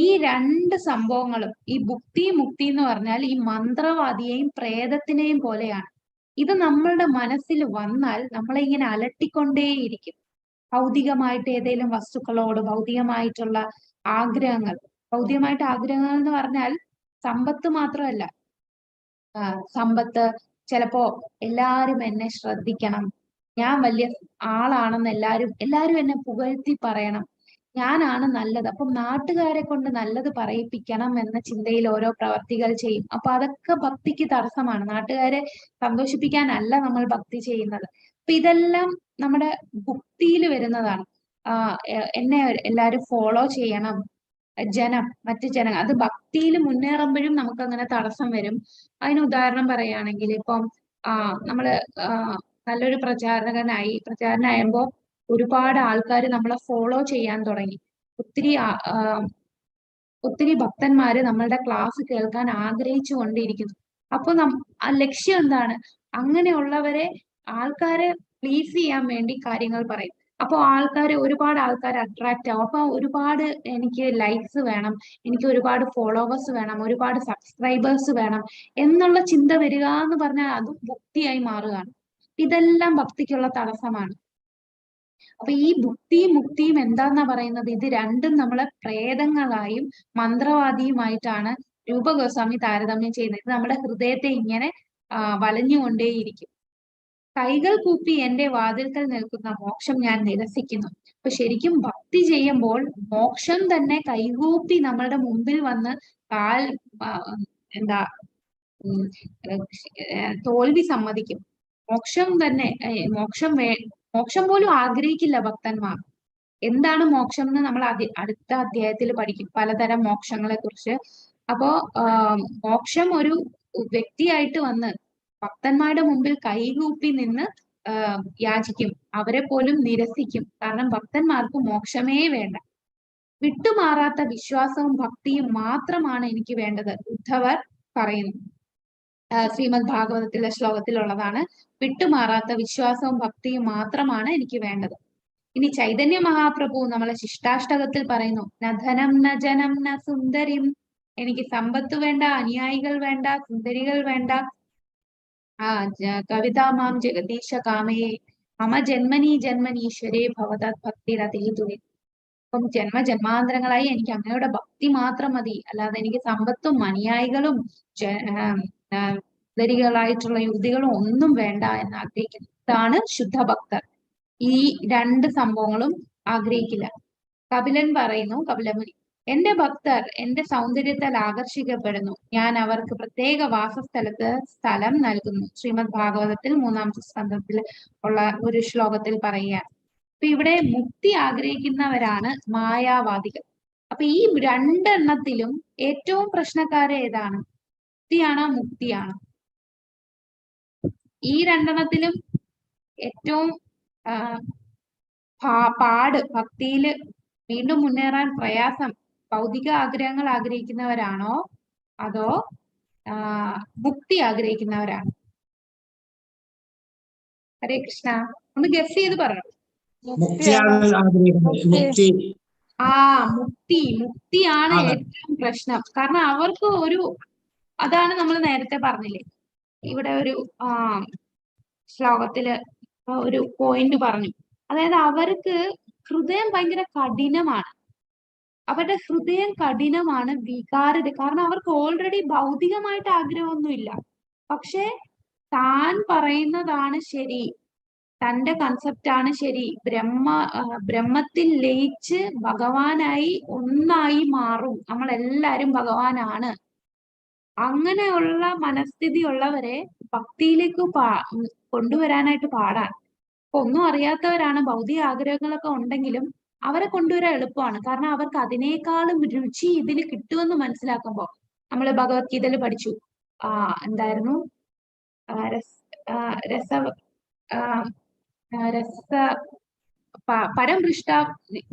ഈ 2 സംഭവങ്ങളും, ഈ ഭുക്തി മുക്തി എന്ന് പറഞ്ഞാൽ ഈ മന്ത്രവാദിയെയും പ്രേതത്തിനെയും പോലെയാണ്. ഇത് നമ്മളുടെ മനസ്സിൽ വന്നാൽ നമ്മളെ ഇങ്ങനെ അലട്ടിക്കൊണ്ടേയിരിക്കും. ഭൗതികമായിട്ട് ഏതെങ്കിലും വസ്തുക്കളോട് ഭൗതികമായിട്ടുള്ള ആഗ്രഹങ്ങൾ. ഭൗതികമായിട്ട് ആഗ്രഹങ്ങൾ എന്ന് പറഞ്ഞാൽ സമ്പത്ത് മാത്രമല്ല. സമ്പത്ത്, ചിലപ്പോ എല്ലാരും എന്നെ ശ്രദ്ധിക്കണം, ഞാൻ വലിയ ആളാണെന്ന് എല്ലാരും എന്നെ പുകഴ്ത്തി പറയണം, ഞാനാണ് നല്ലത്, അപ്പം നാട്ടുകാരെ കൊണ്ട് നല്ലത് പറയിപ്പിക്കണം എന്ന ചിന്തയിൽ ഓരോ പ്രവർത്തികൾ ചെയ്യും. അപ്പൊ അതൊക്കെ ഭക്തിക്ക് തടസ്സമാണ്. നാട്ടുകാരെ സന്തോഷിപ്പിക്കാനല്ല നമ്മൾ ഭക്തി ചെയ്യുന്നത്. അപ്പൊ ഇതെല്ലാം നമ്മുടെ ഭുക്തിയിൽ വരുന്നതാണ്. എന്നെ എല്ലാരും ഫോളോ ചെയ്യണം, മറ്റു ജനം, അത് ഭക്തിയിൽ മുന്നേറുമ്പോഴും നമുക്ക് അങ്ങനെ തടസ്സം വരും. അതിന് ഉദാഹരണം പറയുകയാണെങ്കിൽ ഇപ്പം നമ്മള് നല്ലൊരു പ്രചാരനായുമ്പോ ഒരുപാട് ആൾക്കാർ നമ്മളെ ഫോളോ ചെയ്യാൻ തുടങ്ങി. ഒത്തിരി ഭക്തന്മാര് നമ്മളുടെ ക്ലാസ് കേൾക്കാൻ ആഗ്രഹിച്ചു കൊണ്ടിരിക്കുന്നു. അപ്പൊ ലക്ഷ്യം എന്താണ്? അങ്ങനെയുള്ളവരെ, ആൾക്കാരെ പ്ലീസ് ചെയ്യാൻ വേണ്ടി കാര്യങ്ങൾ പറയും. അപ്പൊ ഒരുപാട് ആൾക്കാർ അട്രാക്ട് ആവും. അപ്പൊ ഒരുപാട് എനിക്ക് ലൈക്സ് വേണം, എനിക്ക് ഒരുപാട് ഫോളോവേഴ്സ് വേണം, ഒരുപാട് സബ്സ്ക്രൈബേഴ്സ് വേണം എന്നുള്ള ചിന്ത വരിക എന്ന് പറഞ്ഞാൽ അത് ഭക്തിയായി മാറുകയാണ്. ഇതെല്ലാം ഭക്തിക്കുള്ള തടസ്സമാണ്. അപ്പൊ ഈ ഭുക്തിയും മുക്തിയും എന്താന്നാ പറയുന്നത്? ഇത് രണ്ടും നമ്മളെ പ്രേതങ്ങളായും മന്ത്രവാദിയുമായിട്ടാണ് രൂപ ഗോസ്വാമി താരതമ്യം ചെയ്യുന്നത്. ഇത് നമ്മുടെ ഹൃദയത്തെ ഇങ്ങനെ വലഞ്ഞുകൊണ്ടേയിരിക്കും. കൈകൾ കൂപ്പി എന്റെ വാതിൽക്കൽ നിൽക്കുന്ന മോക്ഷം ഞാൻ നിരസിക്കുന്നു. അപ്പൊ ശരിക്കും ഭക്തി ചെയ്യുമ്പോൾ മോക്ഷം തന്നെ കൈകൂപ്പി നമ്മളുടെ മുമ്പിൽ വന്ന് തോൽവി സമ്മതിക്കും. മോക്ഷം പോലും ആഗ്രഹിക്കില്ല ഭക്തന്മാർ. എന്താണ് മോക്ഷം എന്ന് നമ്മൾ അടുത്ത അധ്യായത്തിൽ പഠിക്കും, പലതരം മോക്ഷങ്ങളെ കുറിച്ച്. അപ്പോ മോക്ഷം ഒരു വ്യക്തിയായിട്ട് വന്ന് ഭക്തന്മാരുടെ മുമ്പിൽ കൈകൂപ്പി നിന്ന് യാചിക്കും, അവരെ പോലും നിരസിക്കും. കാരണം ഭക്തന്മാർക്ക് മോക്ഷമേ വേണ്ട. വിട്ടുമാറാത്ത വിശ്വാസവും ഭക്തിയും മാത്രമാണ് എനിക്ക് വേണ്ടത്. ഉദ്ധവർ പറയുന്നു, ശ്രീമദ് ഭാഗവതത്തിലെ ശ്ലോകത്തിലുള്ളതാണ്. വിട്ടുമാറാത്ത വിശ്വാസവും ഭക്തിയും മാത്രമാണ് എനിക്ക് വേണ്ടത്. ഇനി ചൈതന്യ മഹാപ്രഭു നമ്മളെ ശിഷ്ടാഷ്ടകത്തിൽ പറയുന്നു, ന ധനം ന ജനം ന സുന്ദരിം. എനിക്ക് സമ്പത്ത് വേണ്ട, അനുയായികൾ വേണ്ട, സുന്ദരികൾ വേണ്ട. കവിതാ മാം ജഗദീശ കാമയെ മമ ജന്മനീ ജന്മനീശ്വരേ ഭവതാത് ഭക്തിരതീതുവേ. അപ്പം ജന്മജന്മാന്തരങ്ങളായി എനിക്ക് അങ്ങയുടെ ഭക്തി മാത്രം മതി, അല്ലാതെ എനിക്ക് സമ്പത്തും അനുയായികളും ായിട്ടുള്ള യുക്തികളും ഒന്നും വേണ്ട എന്ന് ആഗ്രഹിക്കുന്നു. ഇതാണ് ശുദ്ധഭക്തർ. ഈ രണ്ട് സംഭവങ്ങളും ആഗ്രഹിക്കില്ല. കപിലൻ പറയുന്നു, കപിലമുനി, എന്റെ ഭക്തർ എന്റെ സൗന്ദര്യത്താൽ ആകർഷിക്കപ്പെടുന്നു. ഞാൻ അവർക്ക് പ്രത്യേക സ്ഥലം നൽകുന്നു. ശ്രീമദ് ഭാഗവതത്തിൽ 3-ാമത്തെ സ്കന്ധത്തിൽ ഉള്ള ഒരു ശ്ലോകത്തിൽ പറയുക. അപ്പൊ ഇവിടെ മുക്തി ആഗ്രഹിക്കുന്നവരാണ് മായാവാദികൾ. അപ്പൊ ഈ രണ്ടെണ്ണത്തിലും ഏറ്റവും പ്രശ്നക്കാരെ ഏതാണ്? മുക്തിയാണോ മുക്തിയാണോ? ഈ രണ്ടെണ്ണത്തിലും ഏറ്റവും ഭക്തിയില് വീണ്ടും മുന്നേറാൻ പ്രയാസം ഭൗതിക ആഗ്രഹങ്ങൾ ആഗ്രഹിക്കുന്നവരാണോ അതോ മുക്തി ആഗ്രഹിക്കുന്നവരാണോ? ഹരേ കൃഷ്ണ, ഒന്ന് ഗസ് ചെയ്ത് പറഞ്ഞു. മുക്തിയാണ് ഏറ്റവും പ്രശ്നം. കാരണം അവർക്ക് അതാണ് നമ്മൾ നേരത്തെ പറഞ്ഞില്ലേ, ഇവിടെ ഒരു ശ്ലോകത്തില് ഒരു പോയിന്റ് പറഞ്ഞു. അതായത് അവർക്ക് ഹൃദയം ഭയങ്കര കഠിനമാണ്. അവരുടെ ഹൃദയം കഠിനമാണ്, വികാരത. കാരണം അവർക്ക് ഓൾറെഡി ഭൗതികമായിട്ട് ആഗ്രഹമൊന്നുമില്ല. പക്ഷെ താൻ പറയുന്നതാണ് ശരി, തന്റെ കൺസെപ്റ്റ് ആണ് ശരി. ബ്രഹ്മത്തിൽ ലയിച്ച് ഭഗവാനായി ഒന്നായി മാറും, നമ്മളെല്ലാരും ഭഗവാനാണ്. അങ്ങനെയുള്ള മനസ്ഥിതി ഉള്ളവരെ ഭക്തിയിലേക്ക് കൊണ്ടുവരാനായിട്ട് പാടാണ്. അപ്പൊ ഒന്നും അറിയാത്തവരാണ്, ഭൗതിക ആഗ്രഹങ്ങളൊക്കെ ഉണ്ടെങ്കിലും അവരെ കൊണ്ടുവരാൻ എളുപ്പമാണ്. കാരണം അവർക്ക് അതിനേക്കാളും രുചി ഇതിൽ കിട്ടുമെന്ന് മനസ്സിലാക്കുമ്പോൾ, നമ്മൾ ഭഗവത്ഗീതയിൽ പഠിച്ചു, എന്തായിരുന്നു, പരംപൃഷ്ട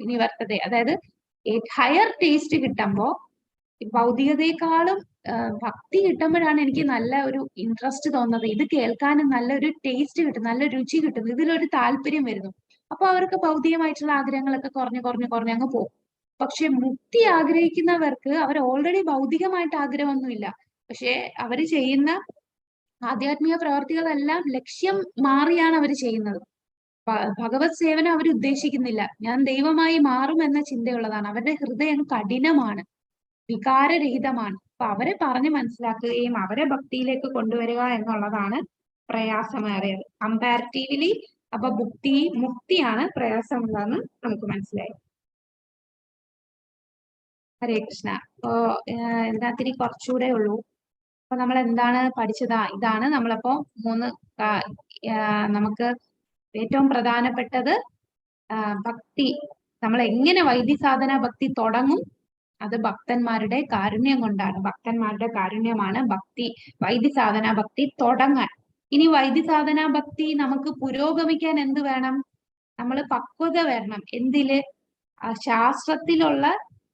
നിവർത്തത. അതായത് ഹയർ ടേസ്റ്റ് കിട്ടുമ്പോ ഭൗതികതയെക്കാളും ഭക്തി കിട്ടുമ്പോഴാണ് എനിക്ക് നല്ല ഒരു ഇൻട്രസ്റ്റ് തോന്നുന്നത്. ഇത് കേൾക്കാനും നല്ലൊരു ടേസ്റ്റ് കിട്ടും, നല്ല രുചി കിട്ടും, ഇതിലൊരു താല്പര്യം വരുന്നു. അപ്പൊ അവർക്ക് ഭൗതികമായിട്ടുള്ള ആഗ്രഹങ്ങളൊക്കെ കുറഞ്ഞ് അങ്ങ് പോകും. പക്ഷെ മുക്തി ആഗ്രഹിക്കുന്നവർക്ക് അവർ ഓൾറെഡി ഭൗതികമായിട്ട് ആഗ്രഹമൊന്നുമില്ല. പക്ഷെ അവര് ചെയ്യുന്ന ആധ്യാത്മിക പ്രവർത്തികളെല്ലാം ലക്ഷ്യം മാറിയാണ് അവർ ചെയ്യുന്നത്. ഭഗവത് സേവനം അവർ ഉദ്ദേശിക്കുന്നില്ല. ഞാൻ ദൈവമായി മാറും എന്ന ചിന്തയുള്ളതാണ്. അവരുടെ ഹൃദയം കഠിനമാണ്, വികാരരഹിതമാണ്. അപ്പൊ അവരെ പറഞ്ഞ് മനസ്സിലാക്കുകയും അവരെ ഭക്തിയിലേക്ക് കൊണ്ടുവരിക എന്നുള്ളതാണ് പ്രയാസമേറിയത്. കമ്പാരിറ്റീവ്ലി അപ്പൊ മുക്തിയാണ് പ്രയാസമുള്ളതെന്ന് നമുക്ക് മനസ്സിലായി. ഹരേ കൃഷ്ണ. അപ്പോ ഇതിനകത്തിരി കുറച്ചുകൂടെ ഉള്ളൂ. അപ്പൊ നമ്മൾ എന്താണ് പഠിച്ചത്? ഇതാണ് നമ്മളപ്പോ നമുക്ക് ഏറ്റവും പ്രധാനപ്പെട്ടത് ഭക്തി. നമ്മൾ എങ്ങനെ വൈദ്യസാധന ഭക്തി തുടങ്ങും? അത് ഭക്തന്മാരുടെ കാരുണ്യം കൊണ്ടാണ്. ഭക്തന്മാരുടെ കാരുണ്യമാണ് വൈദ്യസാധന ഭക്തി തുടങ്ങാൻ. ഇനി വൈദ്യസാധന ഭക്തി നമുക്ക് പുരോഗമിക്കാൻ എന്ത് വേണം? നമ്മൾ പക്വത വരണം. എന്തില്? ശാസ്ത്രത്തിലുള്ള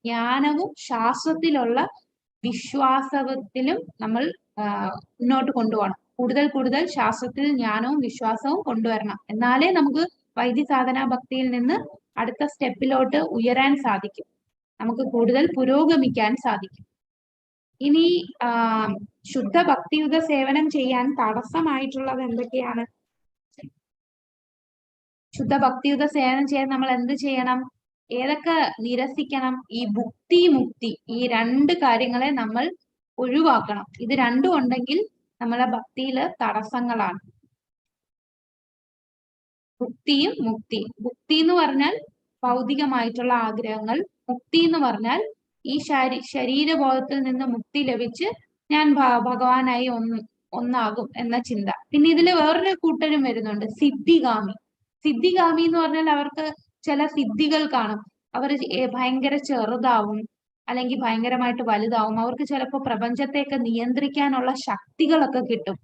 ജ്ഞാനവും ശാസ്ത്രത്തിലുള്ള വിശ്വാസത്തിലും നമ്മൾ മുന്നോട്ട് കൊണ്ടുപോകണം. കൂടുതൽ ശാസ്ത്രത്തിൽ ജ്ഞാനവും വിശ്വാസവും കൊണ്ടുവരണം. എന്നാലേ നമുക്ക് വൈദ്യസാധന ഭക്തിയിൽ നിന്ന് അടുത്ത സ്റ്റെപ്പിലോട്ട് ഉയരാൻ സാധിക്കും, നമുക്ക് കൂടുതൽ പുരോഗമിക്കാൻ സാധിക്കും. ഇനി ശുദ്ധ ഭക്തിയുത സേവനം ചെയ്യാൻ തടസ്സമായിട്ടുള്ളത് എന്തൊക്കെയാണ്? ശുദ്ധ ഭക്തിയുത സേവനം ചെയ്യാൻ നമ്മൾ എന്ത് ചെയ്യണം? ഏതൊക്കെ നിരസിക്കണം? ഈ ഭുക്തി മുക്തി, ഈ രണ്ട് കാര്യങ്ങളെ നമ്മൾ ഒഴിവാക്കണം. ഇത് രണ്ടും ഉണ്ടെങ്കിൽ നമ്മളെ ഭക്തിയില് തടസ്സങ്ങളാണ്. ഭുക്തിയും മുക്തി. ഭുക്തി എന്ന് പറഞ്ഞാൽ ഭൗതികമായിട്ടുള്ള ആഗ്രഹങ്ങൾ, മുക്തി എന്ന് പറഞ്ഞാൽ ഈ ശരീരബോധത്തിൽ നിന്ന് മുക്തി ലഭിച്ച് ഞാൻ ഭഗവാനായി ഒന്നാകും എന്ന ചിന്ത. പിന്നെ ഇതിൽ വേറൊരു കൂട്ടരും വരുന്നുണ്ട്, സിദ്ധിഗാമി. സിദ്ധിഗാമി എന്ന് പറഞ്ഞാൽ അവർക്ക് ചില സിദ്ധികൾ കാണും. അവർ ഭയങ്കര ചെറുതാവും, അല്ലെങ്കിൽ ഭയങ്കരമായിട്ട് വലുതാവും. അവർക്ക് ചിലപ്പോൾ പ്രപഞ്ചത്തെയൊക്കെ നിയന്ത്രിക്കാനുള്ള ശക്തികളൊക്കെ കിട്ടും.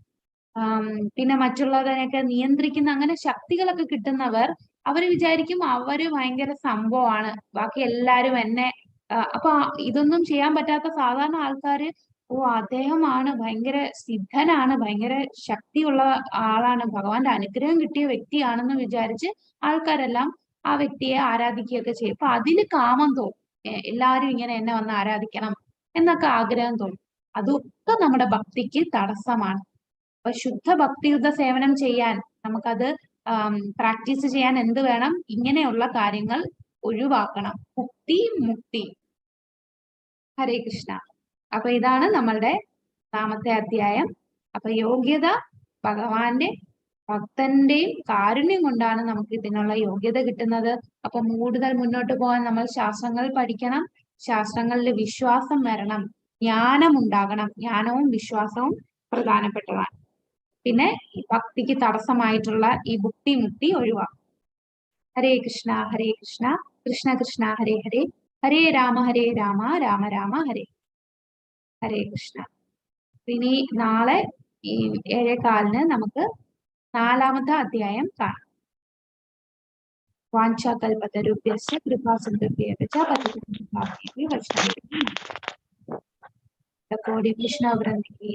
പിന്നെ മറ്റുള്ളവരെയൊക്കെ നിയന്ത്രിക്കുന്ന അങ്ങനെ ശക്തികളൊക്കെ കിട്ടുന്നവർ, അവര് വിചാരിക്കും അവര് ഭയങ്കര സംഭവമാണ്, ബാക്കി എല്ലാരും എന്നെ. അപ്പൊ ഇതൊന്നും ചെയ്യാൻ പറ്റാത്ത സാധാരണ ആൾക്കാര്, അദ്ദേഹമാണ് ഭയങ്കര സിദ്ധനാണ്, ഭയങ്കര ശക്തിയുള്ള ആളാണ്, ഭഗവാന്റെ അനുഗ്രഹം കിട്ടിയ വ്യക്തിയാണെന്ന് വിചാരിച്ച് ആൾക്കാരെല്ലാം ആ വ്യക്തിയെ ആരാധിക്കുകയൊക്കെ ചെയ്യും. അപ്പൊ അതിന് കാമം തോന്നും, എല്ലാരും ഇങ്ങനെ എന്നെ വന്ന് ആരാധിക്കണം എന്നൊക്കെ ആഗ്രഹം തോന്നും. അതൊക്കെ നമ്മുടെ ഭക്തിക്ക് തടസ്സമാണ്. അപ്പൊ ശുദ്ധ ഭക്തിയുദ്ധ സേവനം ചെയ്യാൻ നമുക്കത് പ്രാക്ടീസ് ചെയ്യാൻ എന്ത് വേണം? ഇങ്ങനെയുള്ള കാര്യങ്ങൾ ഒഴിവാക്കണം. ഭുക്തി മുക്തി. ഹരേ കൃഷ്ണ. അപ്പൊ ഇതാണ് നമ്മളുടെ 4ാമത്തെ അധ്യായം. അപ്പൊ യോഗ്യത ഭഗവാന്റെ ഭക്തന്റെയും കാരുണ്യം കൊണ്ടാണ് നമുക്ക് ഇതിനുള്ള യോഗ്യത കിട്ടുന്നത്. അപ്പൊ കൂടുതൽ മുന്നോട്ട് പോകാൻ നമ്മൾ ശാസ്ത്രങ്ങൾ പഠിക്കണം. ശാസ്ത്രങ്ങളിൽ വിശ്വാസം വരണം, ജ്ഞാനം ഉണ്ടാകണം. ജ്ഞാനവും വിശ്വാസവും പ്രധാനപ്പെട്ടതാണ്. പിന്നെ ഭക്തിക്ക് തടസ്സമായിട്ടുള്ള ഈ ഭുക്തി മുക്തി ഒഴിവാക്കും. ഹരേ കൃഷ്ണ കൃഷ്ണ കൃഷ്ണ ഹരേ ഹരേ, ഹരേ രാമ രാമ രാമ ഹരേ. ഹരേ കൃഷ്ണ. ഇനി നാളെ ഈ 7:15 നമുക്ക് 4ാമത്തെ അധ്യായം കാണാം. വാഞ്ചാകൽപതരുഭ്യസ്യ കൃപാസിന്ധുഭ്യശ്ച പതിതനാം പാവനേഭ്യോ വൈഷ്ണവേഭ്യോ നമഃ. കോടി കൃഷ്ണ വൃന്ദി